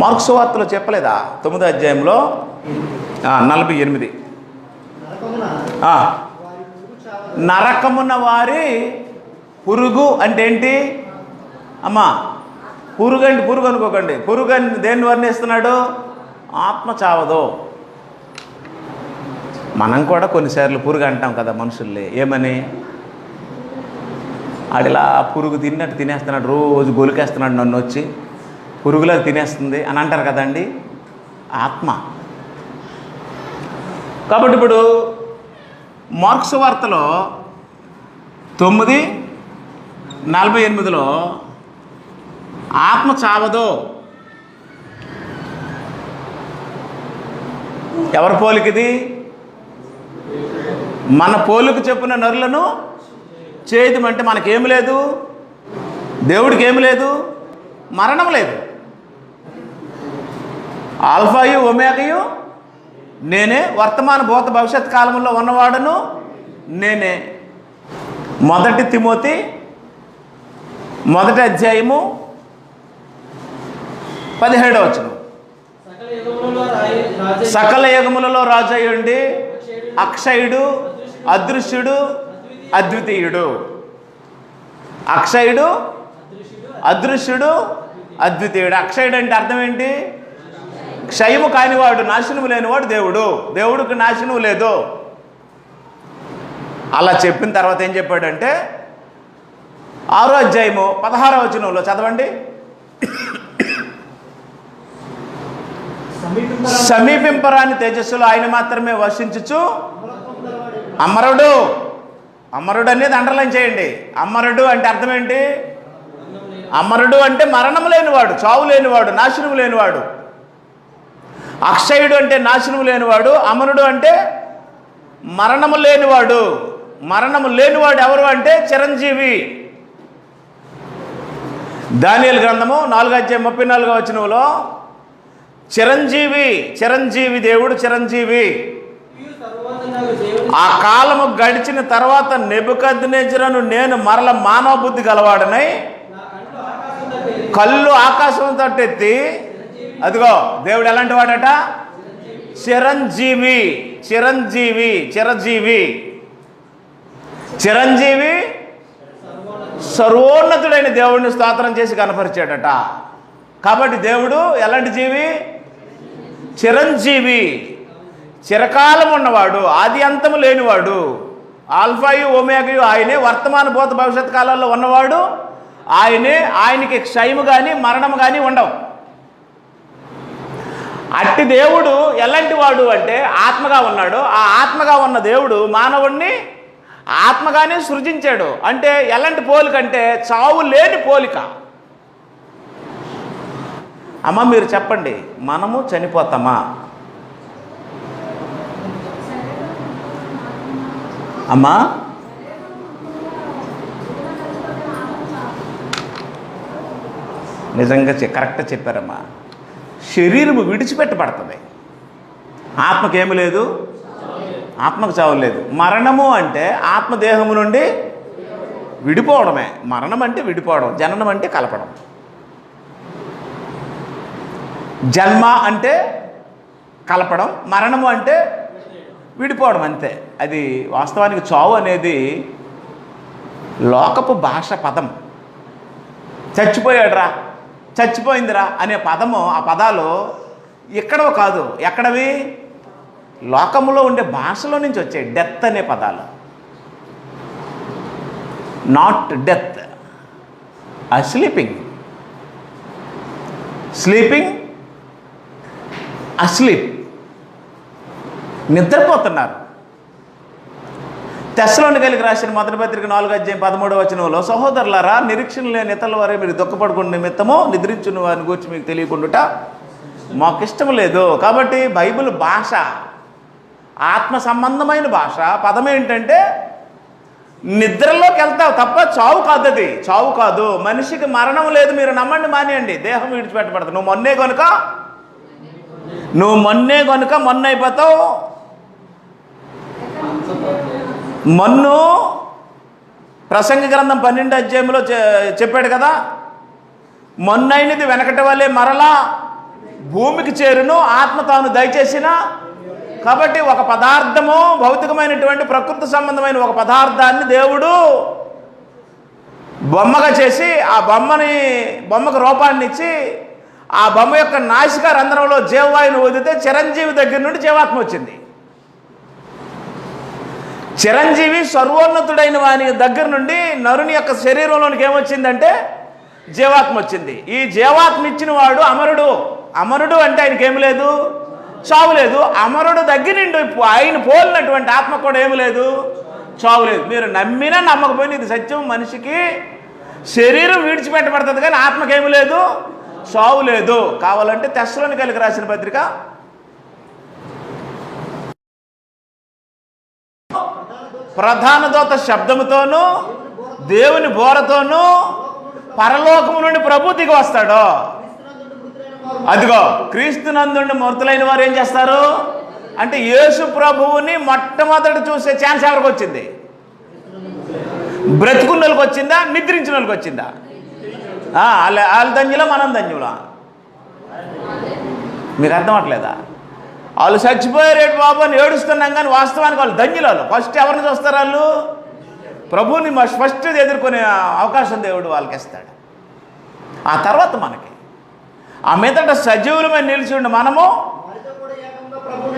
మార్కు సువార్తలో చెప్పలేదా 9వ అధ్యాయంలో 48, నరకమున్న వారి పురుగు అంటే ఏంటి అమ్మా? పురుగు అనుకోకండి. పురుగు అని దేన్ని వర్ణిస్తున్నాడు? ఆత్మ చావదు. మనం కూడా కొన్నిసార్లు పురుగు అంటాం కదా మనుషుల్ని. ఏమని? ఆడిలా పురుగు తిన్నట్టు తినేస్తున్నాడు, రోజు గొలికేస్తున్నాడు, నన్ను వచ్చి పురుగులా తినేస్తుంది అని అంటారు కదండి, ఆత్మ. కాబట్టి ఇప్పుడు మార్క్స్ వార్తలో 9:48 ఆత్మ చావదో. ఎవరి పోలికది? మన పోలిక చెప్పిన నరులను చేయదమంటే మనకేమి లేదు, దేవుడికి ఏమి లేదు, మరణం లేదు. ఆల్ఫాయు ఒమేగయు నేనే, వర్తమాన భూత భవిష్యత్ కాలంలో ఉన్నవాడును నేనే. 1 తిమోతి 1వ అధ్యాయము 17వ వచనం. సకల యుగములలో రాజయ్యుండి అక్షయుడు, అదృశ్యుడు, అద్వితీయుడు. అక్షయుడు, అదృశ్యుడు, అద్వితీయుడు. అక్షయుడు అంటే అర్థం ఏంటి? క్షయము కానివాడు, నాశనము లేనివాడు దేవుడు. దేవుడికి నాశనం లేదు. అలా చెప్పిన తర్వాత ఏం చెప్పాడంటే 6వ అధ్యాయము 16వ వచనంలో చదవండి. సమీపింపరాని తేజస్సులో ఆయన మాత్రమే వర్షించుచు అమరుడు. అమరుడు అనేది అండర్లైన్ చేయండి. అమరుడు అంటే అర్థం ఏంటి? అమరుడు అంటే మరణం లేనివాడు, చావు లేనివాడు, నాశనం లేనివాడు. అక్షయుడు అంటే నాశనము లేనివాడు, అమరుడు అంటే మరణము లేనివాడు. మరణము లేనివాడు ఎవరు అంటే చిరంజీవి. దానియేలు గ్రంథము 4:34 వచనంలో చిరంజీవి దేవుడు చిరంజీవి. ఆ కాలము గడిచిన తర్వాత నెబుకద్నెజరును నేను మరల మానవ బుద్ధి గలవాడనై కళ్ళు ఆకాశం తట్టెత్తి, అదిగో దేవుడు ఎలాంటి వాడట? చిరంజీవి. సర్వోన్నతుడైన దేవుడిని స్తోత్రం చేసి కనపరిచాడట. కాబట్టి దేవుడు ఎలాంటి జీవి? చిరంజీవి, చిరకాలం ఉన్నవాడు, ఆది అంతము లేనివాడు, ఆల్ఫాయు ఒమేగయు ఆయనే, వర్తమాన భూత భవిష్యత్ కాలాల్లో ఉన్నవాడు ఆయనకి క్షయము కానీ మరణము కానీ ఉండవు. అట్టి దేవుడు ఎలాంటి వాడు అంటే ఆత్మగా ఉన్నాడు. ఆ ఆత్మగా ఉన్న దేవుడు మానవుణ్ణి ఆత్మగానే సృజించాడు. అంటే ఎలాంటి పోలిక అంటే చావు లేని పోలిక. అమ్మ మీరు చెప్పండి, మనము చనిపోతామా? అమ్మా నిజంగా కరెక్ట్గా చెప్పారమ్మా. శరీరము విడిచిపెట్టబడుతుంది, ఆత్మకేమి లేదు, ఆత్మకు చావు లేదు. మరణము అంటే ఆత్మదేహము నుండి విడిపోవడమే. మరణం అంటే విడిపోవడం, జననం అంటే కలపడం. జన్మ అంటే కలపడం, మరణము అంటే విడిపోవడం, అంతే. అది వాస్తవానికి చావు అనేది లోకపు భాష పదం. చచ్చిపోయాడురా, చచ్చిపోయిందిరా అనే పదము, ఆ పదాలు ఇక్కడో కాదు, ఎక్కడవి లోకములో ఉండే భాషలో నుంచి వచ్చాయి. డెత్ అనే పదాలు, నాట్ డెత్, అస్లీపింగ్, స్లీపింగ్, అస్లీప్, నిద్రపోతున్నారు. తెస్సలోనికైలకు రాసిన మొదటి పత్రిక 4:13 సహోదరులారా, నిరీక్షణ లేని ఇతరుల వారే మీరు దుఃఖపడుకున్న నిమిత్తము నిద్రించున్న వారిని గురించి మీకు తెలియకుండా మాకు ఇష్టం లేదు. కాబట్టి బైబిల్ భాష ఆత్మ సంబంధమైన భాష. పదం ఏంటంటే నిద్రలోకి వెళ్తావు తప్ప చావు కాదు. అది చావు కాదు. మనిషికి మరణం లేదు, మీరు నమ్మండి మానేయండి. దేహం విడిచిపెట్టబడతావు. నువ్వు మొన్నే కనుక మొన్న అయిపోతావు. మన్ను ప్రసంగి గ్రంథం 12 చెప్పాడు కదా, మొన్నైనది వెనకటి వల్లే మరలా భూమికి చేరును ఆత్మ తాను దయచేసిన. కాబట్టి ఒక పదార్థము, భౌతికమైనటువంటి ప్రకృతి సంబంధమైన ఒక పదార్థాన్ని దేవుడు బొమ్మగా చేసి, ఆ బొమ్మకు రూపాన్ని ఇచ్చి, ఆ బొమ్మ యొక్క నాసిక రంధ్రంలో జీవవాయువును వదిలితే చిరంజీవి దగ్గర నుండి జీవాత్మ వచ్చింది. చిరంజీవి సర్వోన్నతుడైన వాని దగ్గర నుండి నరుని యొక్క శరీరంలోనికి ఏమొచ్చిందంటే జీవాత్మ వచ్చింది. ఈ జీవాత్మ ఇచ్చిన వాడు అమరుడు. అమరుడు అంటే ఆయనకి ఏమి లేదు, చావు లేదు. అమరుడు దగ్గర నుండి ఆయన పోలినటువంటి ఆత్మ కూడా ఏమి లేదు, చావు లేదు. మీరు నమ్మినా నమ్మకపోయినా ఇది సత్యం. మనిషికి శరీరం విడిచిపెట్టబడుతుంది కానీ ఆత్మకేమి లేదు, చావు లేదు. కావాలంటే తెస్సలోనికైలకు రాసిన పత్రిక ప్రధాన దూత శబ్దముతోనూ దేవుని బోరతోనూ పరలోకము నుండి ప్రభు దిగి వస్తాడు. అదిగో క్రీస్తునందుండి మృతులైన వారు ఏం చేస్తారు అంటే యేసు ప్రభువుని మొట్టమొదట చూసే ఛాన్స్ ఎవరికి వచ్చింది? బ్రతుకున్న వాళ్ళకి వచ్చిందా, నిద్రించిన వాళ్ళకి వచ్చిందా? వాళ్ళు ధన్యులా, మనం ధన్యులా? మీకు అర్థం అవట్లేదా? వాళ్ళు చచ్చిపోయారేటి బాబు అని ఏడుస్తున్నాం కానీ వాస్తవానికి వాళ్ళు ధన్యులు. ఫస్ట్ ఎవరిని చూస్తారు? వాళ్ళు ప్రభువుని ఫస్ట్ ఎదుర్కొనే అవకాశం దేవుడు వాళ్ళకి ఇస్తాడు. ఆ తర్వాత మనకి ఆ మీదట సజీవులమై నిలిచి ఉండి మనము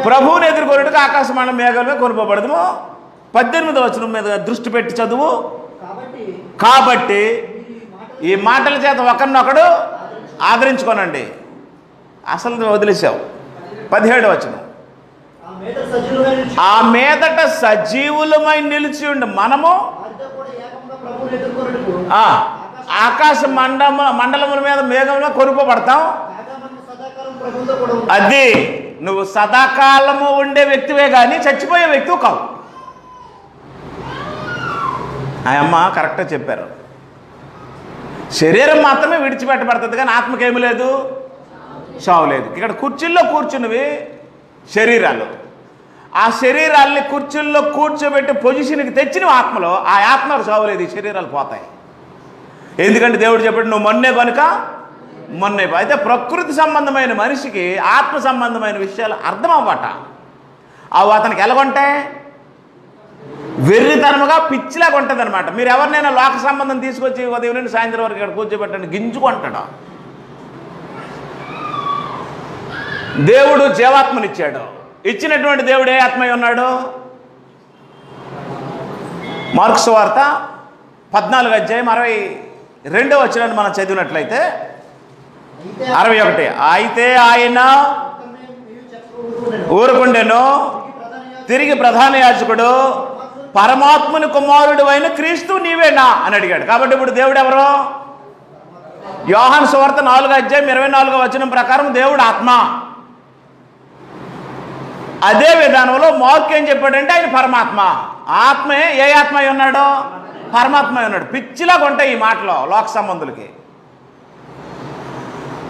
ప్రభువుని ఎదుర్కొనేట్టుగా ఆకాశం మనం మేఘాలమే కొనుకోబడదు. 18వ వచనం మీద దృష్టి పెట్టి చదువు. కాబట్టి ఈ మాటల చేత ఒకరినొకడు ఆదరించుకోనండి. అసలు వదిలేసావు. 17వ వచనం, ఆ మీదట సజీవులమై నిలిచి ఉండి మనము ఆకాశ మండలముల మీద మేఘంలో కొనుకోబడతాం. అది నువ్వు సదాకాలము ఉండే వ్యక్తివే కానీ చచ్చిపోయే వ్యక్తివి కావు. ఆ అమ్మ కరెక్ట్గా చెప్పారు. శరీరం మాత్రమే విడిచిపెట్టబడుతుంది కానీ ఆత్మకేమి లేదు, చావు లేదు. ఇక్కడ కుర్చీల్లో కూర్చున్నవి శరీరాలు. ఆ శరీరాల్ని కుర్చీల్లో కూర్చోబెట్టి పొజిషన్కి తెచ్చిన ఆత్మలో ఆ ఆత్మకు చావు లేదు. ఈ శరీరాలు పోతాయి. ఎందుకంటే దేవుడు చెప్పాడు నువ్వు మొన్నే కనుక మొన్నే. అయితే ప్రకృతి సంబంధమైన మనిషికి ఆత్మ సంబంధమైన విషయాలు అర్థం అవ్వట. అవి అతనికి ఎలాగొంటాయి? వెర్రితనముగా పిచ్చిలాగా ఉంటుంది అనమాట. మీరు ఎవరినైనా లోక సంబంధం తీసుకొచ్చి ఉదయం నుండి సాయంత్రం వరకు ఇక్కడ కూర్చోబెట్టండి, గింజుకుంటాడు. దేవుడు జీవాత్మనిచ్చాడు. ఇచ్చినటువంటి దేవుడు ఏ ఆత్మ ఉన్నాడు? మార్కు సువార్త 14 అధ్యాయం 2వ వచనాన్ని మనం చదివినట్లయితే 61. అయితే ఆయన ఊరుకుండెను, తిరిగి ప్రధాన యాజకుడు, పరమాత్ముని కుమారుడు అయిన క్రీస్తు నీవేనా అని అడిగాడు. కాబట్టి ఇప్పుడు దేవుడు ఎవరు? యోహాను సువార్త 4:24 ప్రకారం దేవుడు ఆత్మ. అదే విధానంలో మార్కు ఏం చెప్పాడంటే ఆయన పరమాత్మ. ఆత్మే ఏ ఆత్మ అయి ఉన్నాడో? పరమాత్మ అయి ఉన్నాడు. పిచ్చిలాగా ఉంటాయి ఈ మాటలో లోక సంబంధులకి.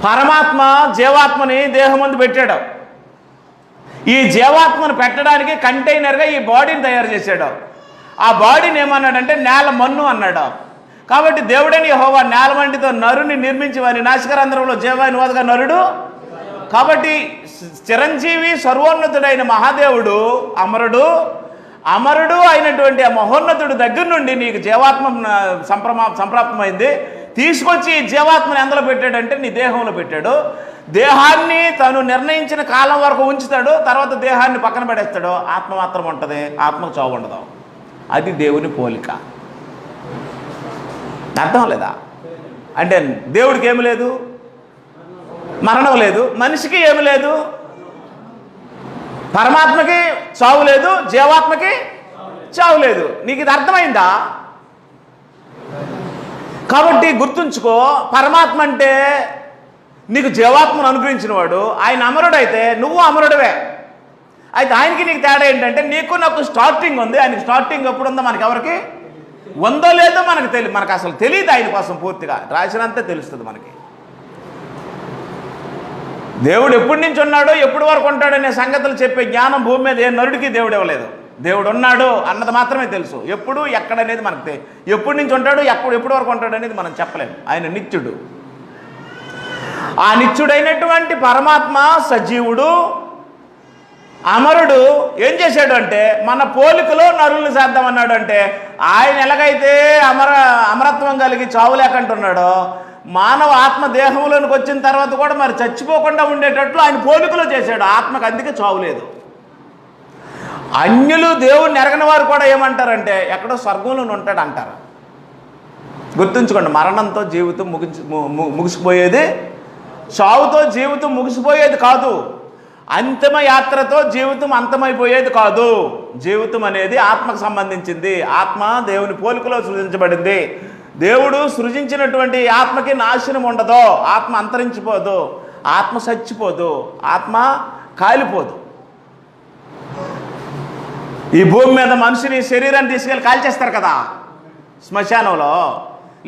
పరమాత్మ జీవాత్మని దేహమందు పెట్టాడు. ఈ జీవాత్మను పెట్టడానికి కంటైనర్గా ఈ బాడీని తయారు చేశాడు. ఆ బాడీని ఏమన్నాడంటే నేల మన్ను అన్నాడు. కాబట్టి దేవుడని యెహోవా నేల మంటితో నరుని నిర్మించి వారి నాసికారంధ్రంలో జీవానువాదగా నరుడు. కాబట్టి చిరంజీవి సర్వోన్నతుడైన మహాదేవుడు అమరుడు అయినటువంటి ఆ మహోన్నతుడు దగ్గర నుండి నీకు జీవాత్మ సంప్రాప్తమైంది. తీసుకొచ్చి జీవాత్మని ఎందులో పెట్టాడంటే నీ దేహంలో పెట్టాడు. దేహాన్ని తను నిర్ణయించిన కాలం వరకు ఉంచుతాడు, తర్వాత దేహాన్ని పక్కన పడేస్తాడు. ఆత్మ మాత్రం ఉంటుంది, ఆత్మకు చావు ఉండదు. అది దేవుని పోలిక. అర్థం లేదా? అంటే దేవుడికి ఏమి లేదు, మరణం లేదు, మనిషికి ఏమి లేదు, పరమాత్మకి చావు లేదు, జీవాత్మకి చావు లేదు. నీకు ఇది అర్థమైందా? కాబట్టి గుర్తుంచుకో, పరమాత్మ అంటే నీకు జీవాత్మను అనుగ్రహించిన వాడు. ఆయన అమరుడైతే నువ్వు అమరుడివే. అయితే ఆయనకి నీకు తేడా ఏంటంటే నీకు నాకు స్టార్టింగ్ ఉంది, ఆయనకి స్టార్టింగ్ ఎప్పుడు ఉందో మనకి ఎవరికి ఉందో లేదో మనకు అసలు తెలియదు. ఆయన కోసం పూర్తిగా రాసినంతే తెలుస్తుంది మనకి. దేవుడు ఎప్పటి నుంచి ఉన్నాడో ఎప్పటి వరకు ఉంటాడనే సంగతులు చెప్పే జ్ఞానం భూమి మీద ఏ నరుడికి దేవుడు ఇవ్వలేదు. దేవుడు ఉన్నాడు అన్నది మాత్రమే తెలుసు. ఎప్పుడు ఎక్కడనేది మనకు ఎప్పటి నుంచి ఉంటాడు, ఎప్పటి వరకు ఉంటాడు అనేది మనం చెప్పలేము. ఆయన నిత్యుడు. ఆ నిత్యుడైనటువంటి పరమాత్మ సజీవుడు, అమరుడు ఏం చేశాడు అంటే మన పోలికలో నరుల్ని చేద్దామన్నాడు. అంటే ఆయన ఎలాగైతే అమరత్వం కలిగి చావు లేకంటున్నాడో మానవ ఆత్మ దేహంలోనికి వచ్చిన తర్వాత కూడా మరి చచ్చిపోకుండా ఉండేటట్లు ఆయన పోలికలో చేశాడు. ఆత్మకు అందుకే చావు లేదు. అన్యులు దేవుణ్ణి ఎరగని వారు కూడా ఏమంటారంటే ఎక్కడో స్వర్గంలో ఉంటాడు అంటారు. గుర్తుంచుకోండి, మరణంతో జీవితం ముగిసిపోయేది, చావుతో జీవితం ముగిసిపోయేది కాదు. అంతిమ యాత్రతో జీవితం అంతమైపోయేది కాదు. జీవితం అనేది ఆత్మకు సంబంధించింది. ఆత్మ దేవుని పోలికలో సృజించబడింది. దేవుడు సృజించినటువంటి ఆత్మకి నాశనం ఉండదు. ఆత్మ అంతరించిపోదు, ఆత్మ చచ్చిపోదు, ఆత్మ కాలిపోదు. ఈ భూమి మీద మనిషిని శరీరాన్ని తీసుకెళ్ళి కాల్చేస్తారు కదా శ్మశానంలో,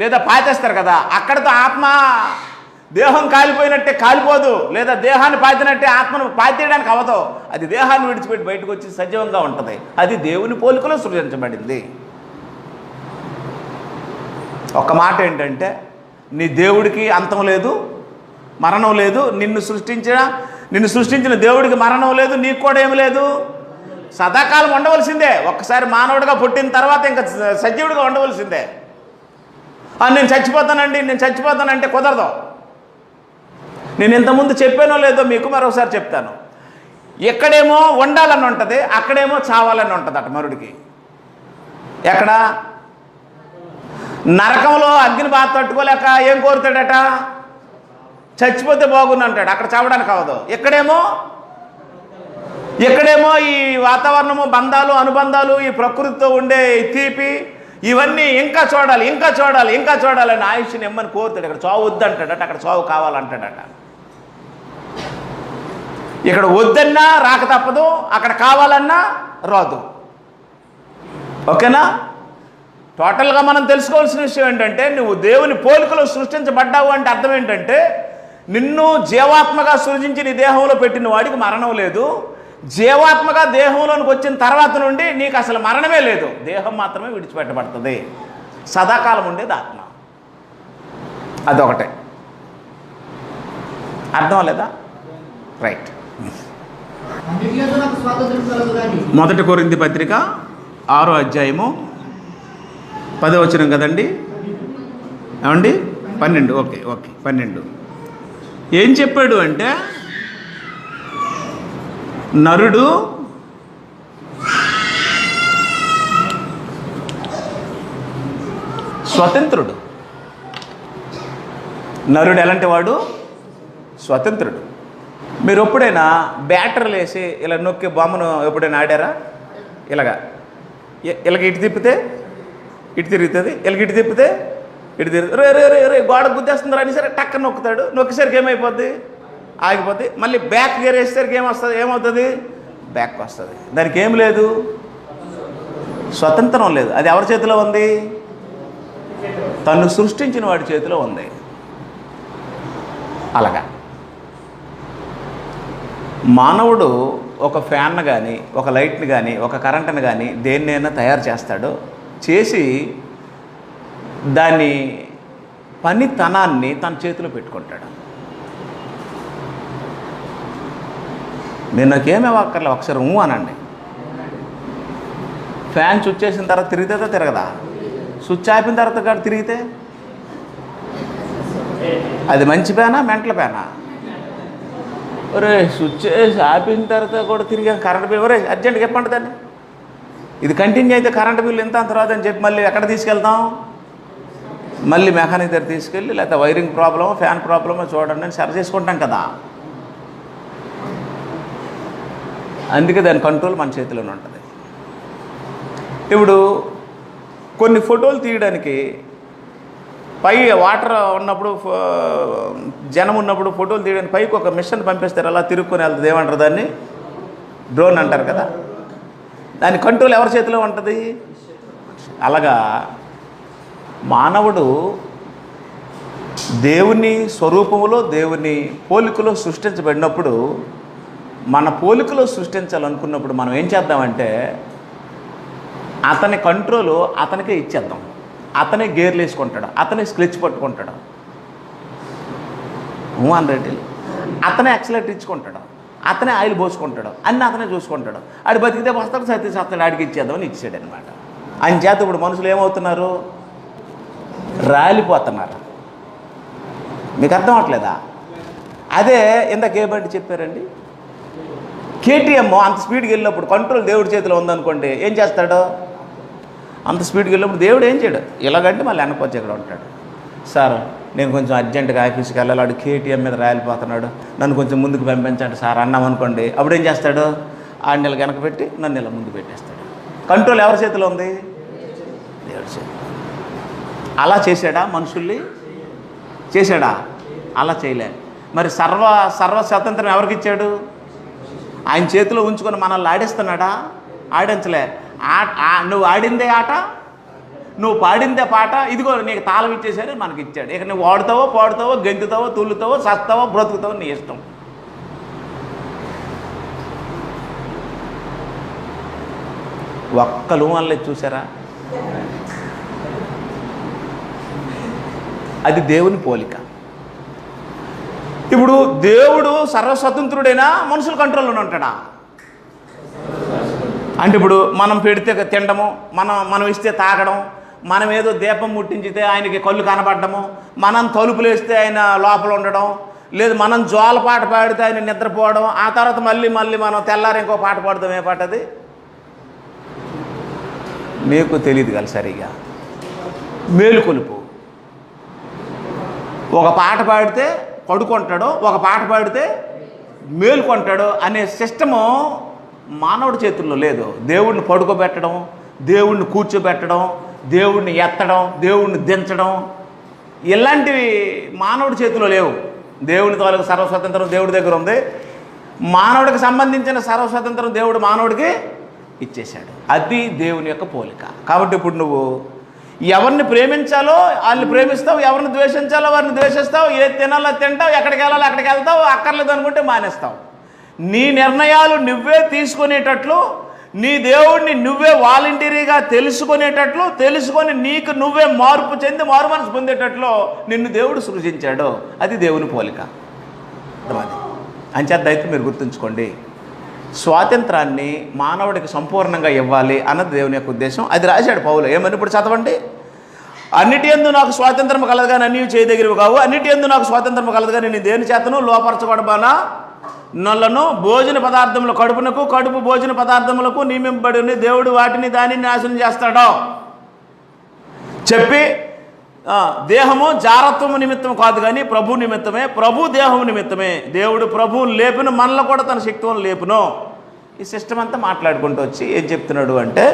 లేదా పాతేస్తారు కదా. అక్కడితో ఆత్మ దేహం కాలిపోయినట్టే కాలిపోదు, లేదా దేహాన్ని పాతినట్టే ఆత్మను పాతేయడానికి అవ్వదు. అది దేహాన్ని విడిచిపెట్టి బయటకు వచ్చి సజీవంగా ఉంటుంది. అది దేవుని పోలికలో సృజించబడింది. ఒక మాట ఏంటంటే నీ దేవుడికి అంతం లేదు, మరణం లేదు. నిన్ను సృష్టించిన దేవుడికి మరణం లేదు, నీకు కూడా ఏమి లేదు, సదాకాలం ఉండవలసిందే. ఒక్కసారి మానవుడిగా పుట్టిన తర్వాత ఇంకా సజీవుడిగా ఉండవలసిందే. నేను చచ్చిపోతానంటే కుదరదు. నేను ఇంతకుముందు చెప్పానో లేదో మీకు మరొకసారి చెప్తాను. ఎక్కడేమో ఉండాలని ఉంటుంది, అక్కడేమో చావాలని ఉంటుంది అట మరుడికి. ఎక్కడ? నరకంలో అగ్ని బాధ తట్టుకోలేక ఏం కోరుతాడట? చచ్చిపోతే బాగుంది అంటాడు. అక్కడ చావడానికి అవ్వదు. ఎక్కడేమో ఈ వాతావరణము, బంధాలు, అనుబంధాలు, ఈ ప్రకృతితో ఉండే తీపి, ఇవన్నీ ఇంకా చూడాలని ఆయుష్ని ఎమ్మని కోరుతాడు. ఇక్కడ చావు వద్దంటాడట, అక్కడ చావు కావాలంటాడట. ఇక్కడ వద్దన్నా రాక తప్పదు, అక్కడ కావాలన్నా రాదు. ఓకేనా? టోటల్గా మనం తెలుసుకోవాల్సిన విషయం ఏంటంటే నువ్వు దేవుని పోలికలో సృష్టించబడ్డావు అంటే అర్థం ఏంటంటే నిన్ను జీవాత్మగా సృజించి నీ దేహంలో పెట్టిన వాడికి మరణం లేదు. జీవాత్మగా దేహంలోనికి వచ్చిన తర్వాత నుండి నీకు అసలు మరణమే లేదు. దేహం మాత్రమే విడిచిపెట్టబడుతుంది. సదాకాలం ఉండేది ఆత్మ. అదొకటే. అర్థం లేదా? రైట్. 1 కొరింథీ పత్రిక 6వ అధ్యాయము 10వ వచనం కదండి, ఏమండి? 12. ఓకే 12. ఏం చెప్పాడు అంటే నరుడు స్వతంత్రుడు. నరుడు ఎలాంటి వాడు? స్వతంత్రుడు. మీరు ఎప్పుడైనా బ్యాటరీలు వేసి ఇలా నొక్కి బొమ్మను ఎప్పుడైనా ఆడారా? ఇలాగా ఇలాగ ఇటు తిప్పితే ఇటు తిరుగుతుంది, ఇలాగ ఇటు తిప్పితే ఇటు తిరుగుతుంది. రే రే రే రే గోడ గుద్దేస్తుంది అని సరే టక్కన నొక్కుతాడు. నొక్కేసరికి ఏమైపోద్ది? ఆగిపోద్ది. మళ్ళీ బ్యాక్ గేర్ వేసేసరికి ఏమవుతుంది? బ్యాక్ వస్తుంది. దానికి ఏం లేదు, స్వతంత్రం లేదు. అది ఎవరి చేతిలో ఉంది? తను సృష్టించిన వాడి చేతిలో ఉంది. అలాగా మానవుడు ఒక ఫ్యాన్ను కానీ, ఒక లైట్ని కానీ, ఒక కరెంటుని కానీ దేన్నైనా తయారు చేస్తాడు. చేసి దాని పనితనాన్ని తన చేతిలో పెట్టుకుంటాడు. మీరు నాకేమీ అక్కర్లే, ఒకసారి అనండి. ఫ్యాన్ స్విచ్ చేసిన తర్వాత తిరుగుతుందా తిరగదా? స్విచ్ ఆపిన తర్వాత తిరిగితే అది మంచి ఫ్యానా మెంటల్ ఫ్యానా? ఒరే స్విచ్ చేసి ఆపిన తర్వాత కూడా తిరిగా కరెంట్ బిల్ ఒరే అర్జెంట్గా చెప్పండి దాన్ని. ఇది కంటిన్యూ అయితే కరెంట్ బిల్ ఎంత తర్వాత అని చెప్పి మళ్ళీ ఎక్కడ తీసుకెళ్తాం? మళ్ళీ మెకానిక్ దగ్గర తీసుకెళ్ళి, లేకపోతే వైరింగ్ ప్రాబ్లమో ఫ్యాన్ ప్రాబ్లమో చూడండి అని సరి చేసుకుంటాం కదా. అందుకే దాని కంట్రోల్ మన చేతిలోనే ఉంటుంది. ఇప్పుడు కొన్ని ఫోటోలు తీయడానికి పై వాటర్ ఉన్నప్పుడు, జనం ఉన్నప్పుడు ఫోటోలు తీయడానికి పైకి ఒక మిషన్ పంపిస్తారు, అలా తిరుక్కొని వెళ్తుంది. ఏమంటారు దాన్ని? డ్రోన్ అంటారు కదా. దాని కంట్రోల్ ఎవరి చేతిలో ఉంటుంది? అలాగా మానవుడు దేవుని స్వరూపములో, దేవుని పోలికలో సృష్టించబడినప్పుడు, మన పోలికలో సృష్టించాలనుకున్నప్పుడు మనం ఏం చేద్దామంటే అతని కంట్రోలు అతనికే ఇచ్చేద్దాం. అతనే గేర్లు వేసుకుంటాడు, అతనే స్క్లిచ్ పట్టుకుంటాడు, రెడ్డి అతనే యాక్సిలేటర్ ఇచ్చుకుంటాడు, అతనే ఆయిల్ పోసుకుంటాడు, అన్నీ అతనే చూసుకుంటాడు. ఆడు బతికితే వస్తాడు, సత్తాడు, ఆడికి ఇచ్చేద్దామని ఇచ్చాడు అనమాట. ఆయన చేత ఇప్పుడు మనుషులు ఏమవుతున్నారు? రాలిపోతున్నారు. మీకు అర్థం అవట్లేదా? అదే ఇందాక ఏ బండి చెప్పారండి? కేటీఎం అంత స్పీడ్కి వెళ్ళినప్పుడు కంట్రోల్ దేవుడి చేతిలో ఉందనుకోండి, ఏం చేస్తాడు? అంత స్పీడ్కి వెళ్ళినప్పుడు దేవుడు ఏం చేయడు, ఇలాగంటే మళ్ళీ వెనకొచ్చి ఇక్కడ ఉంటాడు. సార్ నేను కొంచెం అర్జెంటుగా ఆఫీస్కి వెళ్ళాలి, వాడు కేటీఎం మీద రాలిపోతున్నాడు, నన్ను కొంచెం ముందుకు పంపించండి సార్ అన్నాం అనుకోండి, అప్పుడు ఏం చేస్తాడు? ఆడిని నెల వెనక పెట్టి నన్ను ఇలా ముందు పెట్టేస్తాడు. కంట్రోల్ ఎవరి చేతిలో ఉంది? దేవుడి చేతిలో. అలా చేశాడా మనుషుల్ని? చేశాడా? అలా చేయలే. మరి సర్వ స్వతంత్రం ఎవరికి ఇచ్చాడు? ఆయన చేతిలో ఉంచుకొని మనల్ని ఆడిస్తున్నాడా? ఆడించలే. నువ్వు ఆడిందే ఆట, నువ్వు పాడిందే పాట, ఇదిగో నీకు తాళం ఇచ్చేసారు, మనకి ఇచ్చాడు. ఇక నువ్వు వాడుతావో పాడుతావో, గెంతుతావో తుల్లుతావో, సస్తావో బ్రతుకుతావో, నీ ఇష్టం. ఒక్కలు వల్లే చూసారా? అది దేవుని పోలిక. ఇప్పుడు దేవుడు సర్వస్వతంత్రుడైనా మనుషుల కంట్రోల్లోనే ఉంటాడా? అంటే ఇప్పుడు మనం పెడితే తినడము, మనం ఇస్తే తాగడం, మనం ఏదో దీపం ముట్టించితే ఆయనకి కళ్ళు కనబడము, మనం తలుపులు వేస్తే ఆయన లోపల ఉండడం, లేదు మనం జోల పాట పాడితే ఆయన నిద్రపోవడం, ఆ తర్వాత మళ్ళీ మనం తెల్లారి ఇంకో పాట పాడదాం. ఏ పాట అది? మీకు తెలియదు కదా సరిగా. మేలుకొలుపు. ఒక పాట పాడితే పడుకుంటాడు, ఒక పాట పాడితే మేలుకొంటాడు అనే సిస్టము మానవుడి చేతుల్లో లేదు. దేవుడిని పడుకోబెట్టడం, దేవుడిని కూర్చోబెట్టడం, దేవుడిని ఎత్తడం, దేవుడిని దించడం, ఇలాంటివి మానవుడి చేతిలో లేవు. దేవుని తాలూకు సర్వస్వతంత్రం దేవుడి దగ్గర ఉంది. మానవుడికి సంబంధించిన సర్వస్వతంత్రం దేవుడు మానవుడికి ఇచ్చేశాడు. అది దేవుని యొక్క పోలిక. కాబట్టి ఇప్పుడు నువ్వు ఎవరిని ప్రేమించాలో వాళ్ళని ప్రేమిస్తావు, ఎవరిని ద్వేషించాలో వారిని ద్వేషిస్తావు, ఏది తినాలో తింటావు, ఎక్కడికి వెళ్ళాలో అక్కడికి వెళ్తావు, అక్కర్లేదు అనుకుంటే మానేస్తావు. నీ నిర్ణయాలు నువ్వే తీసుకునేటట్లు, నీ దేవుడిని నువ్వే వాలంటీరీగా తెలుసుకొని నీకు నువ్వే మార్పు చెంది మారు మనసు పొందేటట్లు నిన్ను దేవుడు సృజించాడు. అది దేవుని పోలిక. అది అంచేత అయితే మీరు గుర్తుంచుకోండి, స్వాతంత్రాన్ని మానవుడికి సంపూర్ణంగా ఇవ్వాలి అన్నది దేవుని యొక్క ఉద్దేశం. అది రాశాడు పౌలు. ఏమని ఇప్పుడు చదవండి. అన్నిటి యందు నాకు స్వాతంత్రం కలదు కానీ అన్నీ చేయదగినవి కావు, అన్నిటి యందు నాకు స్వాతంత్రం కలదు కానీ నేను దేని చేతను లోపరచబడబానా నొల్లను, భోజన పదార్థములు కడుపునకు, కడుపు భోజన పదార్థములకు నియమింపబడి దేవుడు వాటిని దానిని నాశనం చేస్తాడో చెప్పి దేహము జారత్వము నిమిత్తం కాదు కానీ ప్రభు నిమిత్తమే, ప్రభు దేహము నిమిత్తమే. దేవుడు ప్రభువుని లేపును, మనలో కూడా తన శక్తిని లేపును. ఈ సిస్టమ్ అంతా మాట్లాడుకుంటూ వచ్చి ఏం చెప్తున్నాడు అంటే,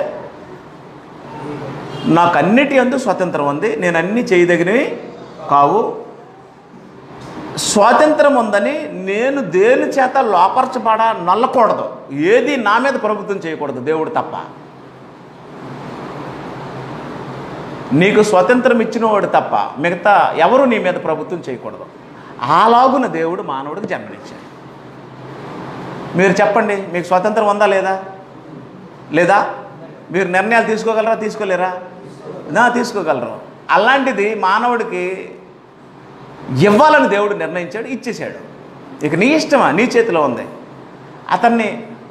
నాకు అన్నిటి యందు స్వాతంత్రం ఉంది, నేను అన్నీ చేయదగినవి కావు. స్వాతంత్రం ఉందని నేను దేని చేత లోపరచబడ నల్లకూడదు. ఏది నా మీద ప్రభుత్వం చేయకూడదు, దేవుడు తప్ప. నీకు స్వతంత్రం ఇచ్చినవాడు తప్ప మిగతా ఎవరు నీ మీద ప్రభుత్వం చేయకూడదు. అలాగున దేవుడు మానవుడికి జన్మనిచ్చాడు. మీరు చెప్పండి, మీకు స్వతంత్రం ఉందా లేదా? లేదా? మీరు నిర్ణయాలు తీసుకోగలరా, తీసుకోలేరా? తీసుకోగలరు. అలాంటిది మానవుడికి ఇవ్వాలని దేవుడు నిర్ణయించాడు, ఇచ్చేశాడు. ఇక నీ ఇష్టమా, నీ చేతిలో ఉంది.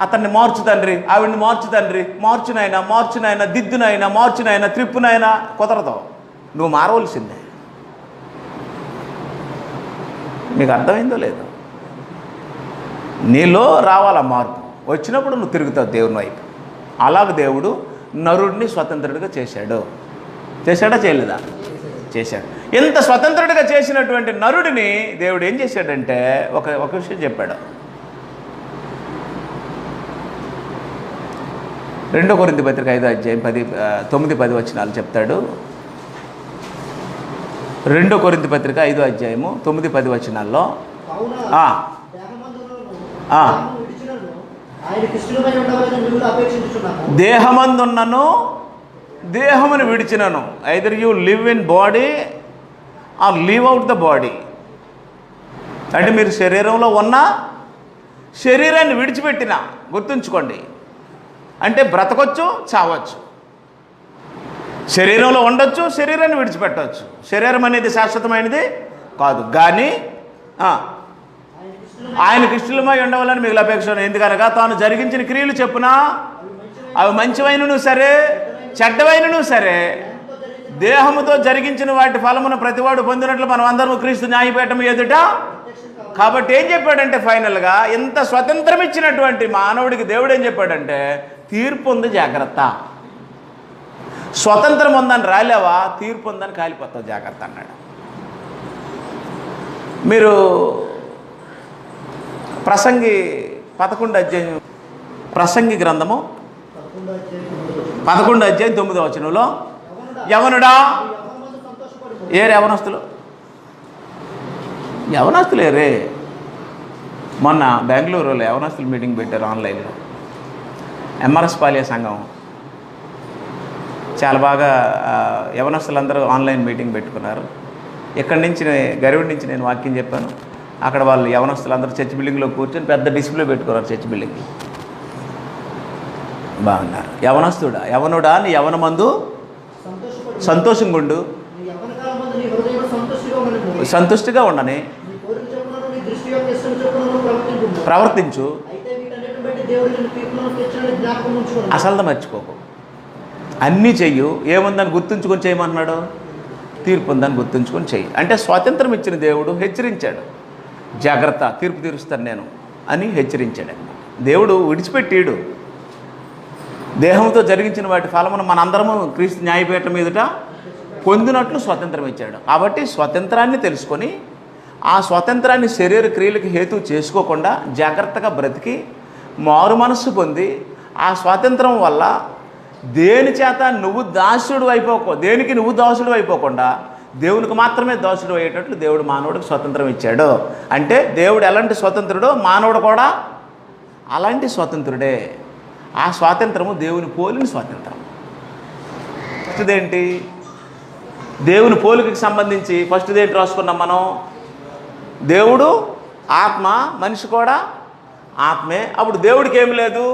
అతన్ని మార్చు తండ్రి, ఆవిడ్ని మార్చు తండ్రి, మార్చునైనా దిద్దునైనా మార్చునైనా త్రిప్పునైనా కుదరదు. నువ్వు మారవలసిందే. మీకు అర్థమైందో లేదో? నీలో రావాల మార్పు. వచ్చినప్పుడు నువ్వు తిరుగుతావు దేవుని వైపు. అలాగ దేవుడు నరుడిని స్వతంత్రుడిగా చేశాడు. చేశాడా, చేయలేదా? చేశాడు. ఇంత స్వతంత్రుడిగా చేసినటువంటి నరుడిని దేవుడు ఏం చేశాడంటే ఒక విషయం చెప్పాడు. 2 కొరింథీ పత్రిక 5వ అధ్యాయం 9-10 వచనాలు చెప్తాడు. 2 కొరింథీ పత్రిక 5వ అధ్యాయము 9-10 వచనాల్లో దేహమందున్నను దేహమును విడిచినను, either you live in body or leave out the body. అంటే మీరు శరీరంలో ఉన్న శరీరాన్ని విడిచిపెట్టిన, గుర్తుంచుకోండి, అంటే బ్రతకొచ్చు, చావచ్చు. శరీరంలో ఉండొచ్చు, శరీరాన్ని విడిచిపెట్టవచ్చు. శరీరం అనేది శాశ్వతమైనది కాదు, కానీ ఆయనకి ఇష్టమై ఉండవాలని మిగిలిన అపేక్ష. ఎందుకనగా తాను జరిగించిన క్రియలు చెప్పున అవి మంచివైనను సరే చెడ్డవైనను సరే దేహముతో జరిగించిన వాటి ఫలమును ప్రతివాడు పొందినట్లు మనం అందరము క్రీస్తు న్యాయపీఠం ఎదుట. కాబట్టి ఏం చెప్పాడంటే ఫైనల్గా ఇంత స్వతంత్రం ఇచ్చినటువంటి మానవుడికి దేవుడు ఏం చెప్పాడంటే, తీర్పు ఉంది, జాగ్రత్త. స్వతంత్రం ఉందని రాలేవా, తీర్పు ఉందని కాలిపోతావు, జాగ్రత్త అన్నాడు. మీరు ప్రసంగి 11వ అధ్యాయం, ప్రసంగి గ్రంథము 11వ అధ్యాయం 9వ వచనంలో, యవనుడా, ఏరే యవనస్తులు ఏరే. మొన్న బెంగళూరులో యవనస్తులు మీటింగ్ పెట్టారు ఆన్లైన్లో. ఎంఆర్ఎస్ పాలియా సంఘం చాలా బాగా యవనస్తులందరూ ఆన్లైన్ మీటింగ్ పెట్టుకున్నారు. ఇక్కడి నుంచి గరివుడి నుంచి నేను వాక్యం చెప్పాను. అక్కడ వాళ్ళు యవనస్తులందరూ చర్చ్ బిల్డింగ్లో కూర్చొని పెద్ద డిస్ప్లే పెట్టుకున్నారు చర్చ్ బిల్డింగ్. బాగున్నారు. యవనుడా నీ యవనమందు సంతోషంగా ఉండు, సంతుష్టిగా ఉండని ప్రవర్తించు, అసలు మర్చిపోకు, అన్నీ చెయ్యు. ఏముందని గుర్తుంచుకొని చేయమన్నాడు, తీర్పు ఉందని గుర్తుంచుకొని చెయ్యి. అంటే స్వాతంత్రం ఇచ్చిన దేవుడు హెచ్చరించాడు, జాగ్రత్త, తీర్పు తీరుస్తాను నేను అని హెచ్చరించాడు. దేవుడు విడిచిపెట్టాడు. దేహంతో జరిగించిన వాటి ఫలమును మనందరము క్రీస్తు న్యాయపీఠం మీదట పొందినట్లు స్వతంత్రం ఇచ్చాడు. కాబట్టి స్వతంత్రాన్ని తెలుసుకొని ఆ స్వతంత్రాన్ని శరీర క్రియలకు హేతు చేసుకోకుండా జాగ్రత్తగా బ్రతికి మారు మనస్సు పొంది ఆ స్వాతంత్రం వల్ల దేని చేత నువ్వు దేనికి నువ్వు దాసుడు అయిపోకుండా దేవునికి మాత్రమే దాసుడు అయ్యేటట్లు దేవుడు మానవుడికి స్వతంత్రం ఇచ్చాడు. అంటే దేవుడు ఎలాంటి స్వతంత్రుడో మానవుడు కూడా అలాంటి స్వతంత్రుడే. ఆ స్వాతంత్రము దేవుని పోలిన స్వాతంత్రం. ఫస్ట్ ఏంటి, దేవుని పోలికకి సంబంధించి ఫస్ట్ ఏంటి రాసుకున్నాం మనం, దేవుడు ఆత్మ, మనిషి కూడా ఆత్మే. అప్పుడు దేవుడికి ఏమి లేదు,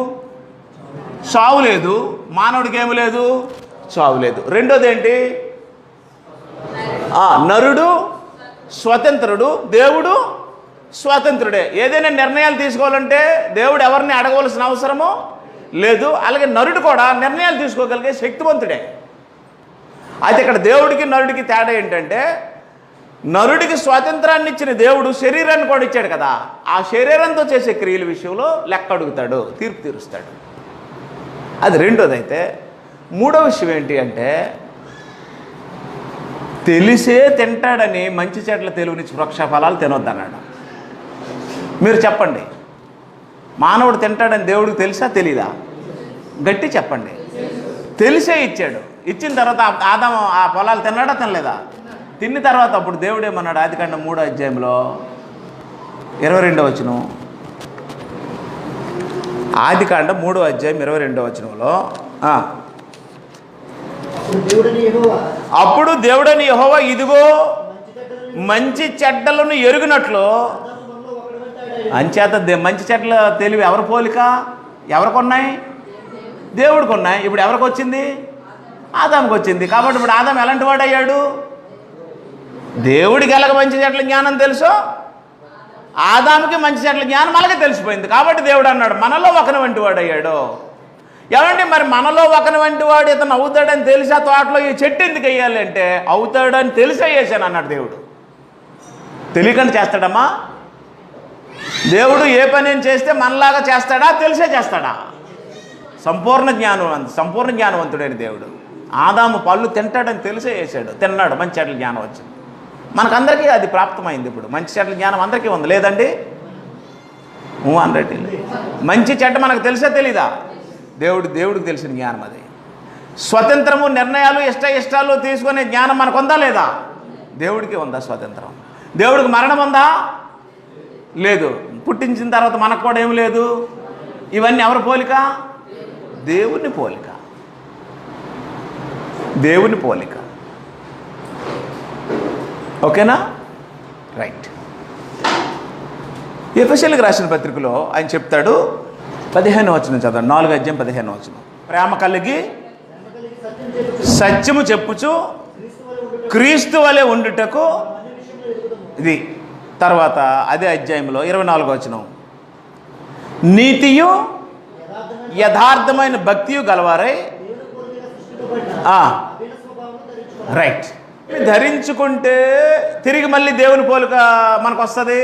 చావు లేదు. మానవుడికి ఏమి లేదు, చావు లేదు. రెండోది ఏంటి, నరుడు స్వతంత్రుడు, దేవుడు స్వతంత్రుడే. ఏదైనా నిర్ణయాలు తీసుకోవాలంటే దేవుడు ఎవరిని అడగవలసిన అవసరమో లేదు. అలాగే నరుడు కూడా నిర్ణయాలు తీసుకోగలిగే శక్తివంతుడే. అయితే ఇక్కడ దేవుడికి నరుడికి తేడా ఏంటంటే, నరుడికి స్వాతంత్రాన్ని ఇచ్చిన దేవుడు శరీరాన్ని కూడా ఇచ్చాడు కదా, ఆ శరీరంతో చేసే క్రియల విషయంలో లెక్క అడుగుతాడు, తీర్పు తీరుస్తాడు. అది రెండోది. అయితే మూడో విషయం ఏంటి అంటే, తెలిసే తింటాడని మంచి చెట్ల తెలివినిచ్చి వృక్ష ఫలాలు తినొద్దన్నాడు. మీరు చెప్పండి, మానవుడు తింటాడని దేవుడికి తెలుసా తెలీదా? గట్టి చెప్పండి. తెలిసే ఇచ్చాడు. ఇచ్చిన తర్వాత ఆదాము ఆ ఫలాలు తిన్నాడా తినలేదా? తిన్న తర్వాత అప్పుడు దేవుడు ఏమన్నాడు? ఆదికాండం 3వ అధ్యాయంలో 22వ వచనం. ఆదికాండం 3వ అధ్యాయం 22వ వచనంలో అప్పుడు దేవుడని యెహోవా ఇదిగో మంచి చెడ్డలను ఎరుగునట్లు అంచేత మంచి చెడ్డల తెలివి ఎవరి పోలిక? ఎవరికి ఉన్నాయి? దేవుడికి ఉన్నాయి. ఇప్పుడు ఎవరికి వచ్చింది? ఆదాముకి వచ్చింది. కాబట్టి ఇప్పుడు ఆదాము ఎలాంటి వాడు అయ్యాడు? దేవుడికి ఎలాగ మంచి చెట్ల జ్ఞానం తెలుసో ఆదాముకి మంచి చెట్ల జ్ఞానం అలాగే తెలిసిపోయింది. కాబట్టి దేవుడు అన్నాడు మనలో ఒకని వంటి వాడు అయ్యాడు. ఏమండి, మరి మనలో ఒకని వంటి వాడు ఇతను అవుతాడని తెలిసి ఆ తోటలో ఈ చెట్టు ఎందుకు వేయాలి అంటే అవుతాడని తెలిసే వేసాను అన్నాడు దేవుడు. తెలియకుండా చేస్తాడమ్మా? దేవుడు ఏ పని చేస్తే మనలాగా చేస్తాడా? తెలిసే చేస్తాడా? సంపూర్ణ జ్ఞానవంతుడైన దేవుడు. ఆదాము పళ్ళు తింటాడని తెలిసే వేసాడు, తిన్నాడు, మంచి చెట్ల జ్ఞానం వచ్చింది. మనకందరికీ అది ప్రాప్తమైంది. ఇప్పుడు మంచి చెట్ల జ్ఞానం అందరికీ ఉంది, లేదండి? మంచి చెడ్డ మనకు తెలిసే తెలీదా? దేవుడికి తెలిసిన జ్ఞానం అది. స్వతంత్రము, నిర్ణయాలు, ఇష్టాలు తీసుకునే జ్ఞానం మనకు ఉందా లేదా? దేవుడికి ఉందా స్వతంత్రం? దేవుడికి మరణం ఉందా? లేదు. పుట్టించిన తర్వాత మనకు కూడా ఏం లేదు. ఇవన్నీ ఎవరి పోలిక? దేవుని పోలిక. దేవుని పోలిక. ఓకేనా? రైట్. ఎఫెసీయులకు రాసిన పత్రికలో ఆయన చెప్తాడు, 15వ వచనం చదవండి. 4వ అధ్యాయం 15వ వచనం. ప్రేమ కలిగి సత్యము చెప్పుచు క్రీస్తు వలె ఉండుటకు ఇది. తర్వాత అదే అధ్యాయంలో 24వ వచనం, నీతియు యథార్థమైన భక్తియు గలవారై రైట్ ధరించుకుంటే తిరిగి మళ్ళీ దేవుని పోలిక మనకు వస్తుంది.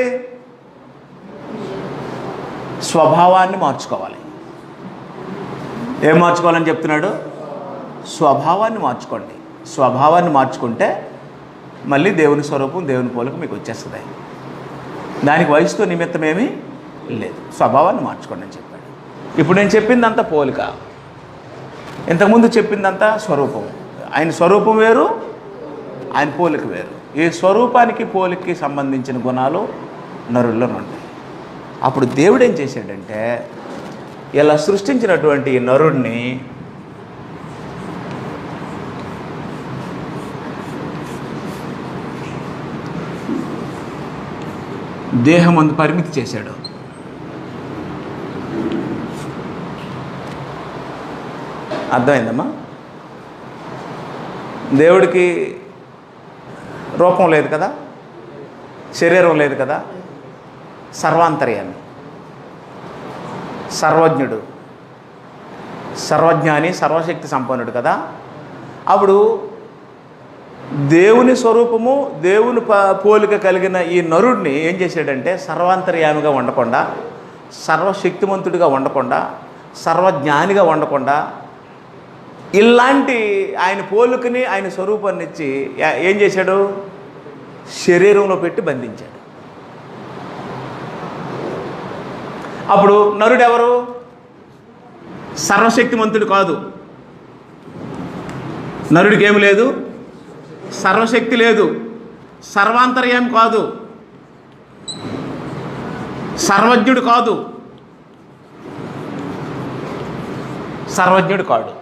స్వభావాన్ని మార్చుకోవాలి. ఏం మార్చుకోవాలని చెప్తున్నాడు? స్వభావాన్ని మార్చుకోండి. స్వభావాన్ని మార్చుకుంటే మళ్ళీ దేవుని స్వరూపం, దేవుని పోలిక మీకు వచ్చేస్తుంది. దానికి వయసుతో నిమిత్తం ఏమీ లేదు. స్వభావాన్ని మార్చుకోండి అని చెప్పాడు. ఇప్పుడు నేను చెప్పిందంతా పోలిక, ఇంతకుముందు చెప్పిందంతా స్వరూపం. ఆయన స్వరూపం వేరు, ఆయన పోలిక వేరు. ఈ స్వరూపానికి పోలికకి సంబంధించిన గుణాలు నరుల్లో ఉంటాయి. అప్పుడు దేవుడు ఏం చేశాడంటే ఇలా సృష్టించినటువంటి ఈ నరుడిని దేహమందు పరిమితి చేశాడు. అర్థమైందమ్మా? దేవుడికి రూపం లేదు కదా, శరీరం లేదు కదా, సర్వాంతర్యామి, సర్వజ్ఞుడు, సర్వజ్ఞాని, సర్వశక్తి సంపన్నుడు కదా. అప్పుడు దేవుని స్వరూపము, దేవుని పోలిక కలిగిన ఈ నరుడిని ఏం చేశాడంటే సర్వాంతర్యామిగా ఉండకుండా, సర్వశక్తిమంతుడిగా ఉండకుండా, సర్వజ్ఞానిగా ఉండకుండా ఇలాంటి ఆయన పోలికని, ఆయన స్వరూపాన్ని ఇచ్చి ఏం చేశాడు? శరీరంలో పెట్టి బంధించాడు. అప్పుడు నరుడు ఎవరు? సర్వశక్తిమంతుడు కాదు. నరుడికి ఏమి లేదు, సర్వశక్తి లేదు, సర్వాంతర్యం కాదు, సర్వజ్ఞుడు కాదు, సర్వజ్ఞుడు కాడు.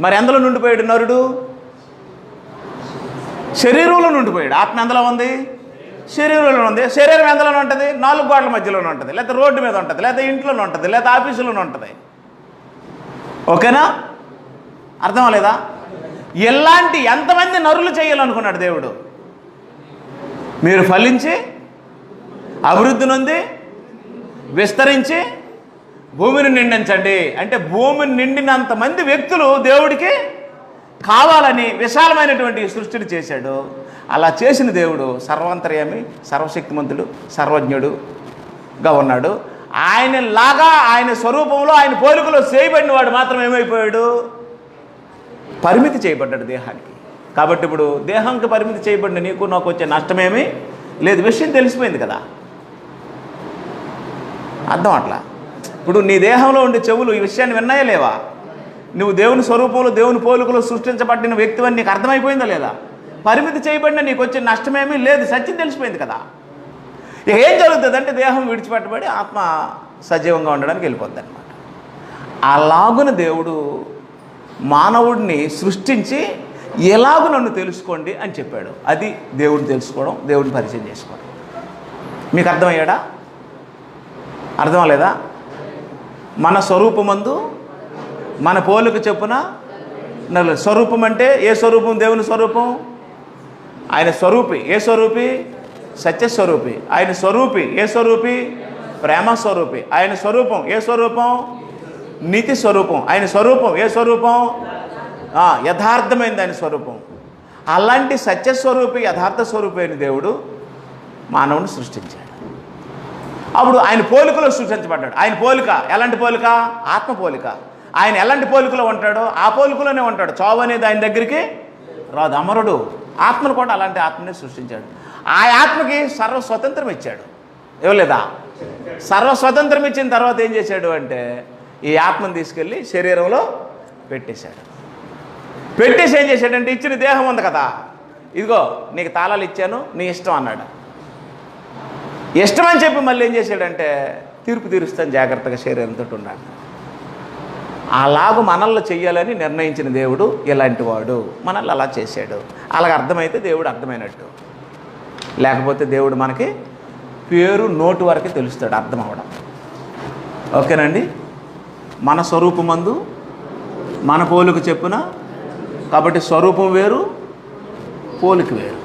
మరి ఎందులో నుండిపోయాడు నరుడు? శరీరంలో నుండిపోయాడు. ఆత్మ ఎందులో ఉంది? శరీరంలో ఉంది. శరీరం ఎందులోనే ఉంటుంది? 4 గోడల మధ్యలోనే ఉంటుంది, లేకపోతే రోడ్డు మీద ఉంటుంది, లేకపోతే ఇంట్లోనే ఉంటుంది, లేకపోతే ఆఫీసులోనే ఉంటుంది. ఓకేనా? అర్థం లేదా? ఎలాంటి ఎంతమంది నరులు చేయాలనుకున్నాడు దేవుడు? మీరు ఫలించి అభివృద్ధి నొంది విస్తరించి భూమిని నిండించండి అంటే భూమిని నిండినంత మంది వ్యక్తులు దేవుడికి కావాలని విశాలమైనటువంటి సృష్టిని చేశాడు. అలా చేసిన దేవుడు సర్వాంతర్యామి, సర్వశక్తిమంతుడు, సర్వజ్ఞుడుగా ఉన్నాడు. ఆయనలాగా ఆయన స్వరూపంలో, ఆయన పోలికలో చేయబడిన వాడు మాత్రం ఏమైపోయాడు? పరిమితి చేయబడ్డాడు దేహానికి. కాబట్టి ఇప్పుడు దేహంకి పరిమితి చేయబడిన నీకు నాకు వచ్చే నష్టమేమీ లేదు, విషయం తెలిసిపోయింది కదా. అర్థం అట్లా. ఇప్పుడు నీ దేహంలో ఉండే చెవులు ఈ విషయాన్ని విన్నాయా లేవా? నువ్వు దేవుని స్వరూపంలో దేవుని పోలికలో సృష్టించబడిన వ్యక్తివని నీకు అర్థమైపోయిందా లేదా? పరిమితి చేయబడిన నీకు వచ్చే నష్టమేమీ లేదు, సత్యం తెలిసిపోయింది కదా. ఇక ఏం జరుగుతుంది అంటే దేహం విడిచిపెట్టబడి ఆత్మ సజీవంగా ఉండడానికి వెళ్ళిపోద్ది అనమాట. అలాగున దేవుడు మానవుడిని సృష్టించి ఎలాగూ నన్ను తెలుసుకోండి అని చెప్పాడు. అది దేవుడిని తెలుసుకోవడం, దేవుడిని పరిచయం చేసుకోవడం. మీకు అర్థమయ్యాడా? అర్థం లేదా? మన స్వరూపమందు మన పోలిక చెప్పున స్వరూపం అంటే ఏ స్వరూపం? దేవుని స్వరూపం. ఆయన స్వరూపి ఏ స్వరూపి? సత్యస్వరూపి. ఆయన స్వరూపి ఏ స్వరూపి? ప్రేమ స్వరూపి. ఆయన స్వరూపం ఏ స్వరూపం? నీతి స్వరూపం. ఆయన స్వరూపం ఏ స్వరూపం? యథార్థమైంది ఆయన స్వరూపం. అలాంటి సత్యస్వరూపి యథార్థ స్వరూపి అయిన దేవుడు మానవుని సృష్టించాడు. అప్పుడు ఆయన పోలికలో సృష్టించబడ్డాడు. ఆయన పోలిక ఎలాంటి పోలిక? ఆత్మ పోలిక. ఆయన ఎలాంటి పోలికలో ఉంటాడో ఆ పోలికలోనే ఉంటాడు. చావు అనేది ఆయన దగ్గరికి రాదు. అమరుడు. ఆత్మను కూడా అలాంటి ఆత్మని సృష్టించాడు. ఆ ఆత్మకి సర్వ స్వతంత్రం ఇచ్చాడు. ఇవ్వలేదా? సర్వ స్వతంత్రం ఇచ్చిన తర్వాత ఏం చేశాడు అంటే ఈ ఆత్మను తీసుకెళ్ళి శరీరంలో పెట్టేశాడు. పెట్టేసి ఏం చేశాడంటే ఇచ్చిన దేహం ఉంది కదా, ఇదిగో నీకు తాళాలు ఇచ్చాను, నీ ఇష్టం అన్నాడు. ఇష్టం అని చెప్పి మళ్ళీ ఏం చేశాడంటే తీర్పు తీరుస్తాను, జాగ్రత్తగా శరీరంతో ఉన్నాడు. అలాగూ మనల్ని చెయ్యాలని నిర్ణయించిన దేవుడు ఇలాంటి వాడు. మనల్ని అలా చేశాడు. అలాగ అర్థమైతే దేవుడు అర్థమైనట్టు. లేకపోతే దేవుడు మనకి పేరు నోటు వరకే తెలుస్తాడు అర్థం అవ్వడం. ఓకేనండి? మన స్వరూపమందు మన పోలిక చెప్పున. కాబట్టి స్వరూపం వేరు, పోలిక వేరు.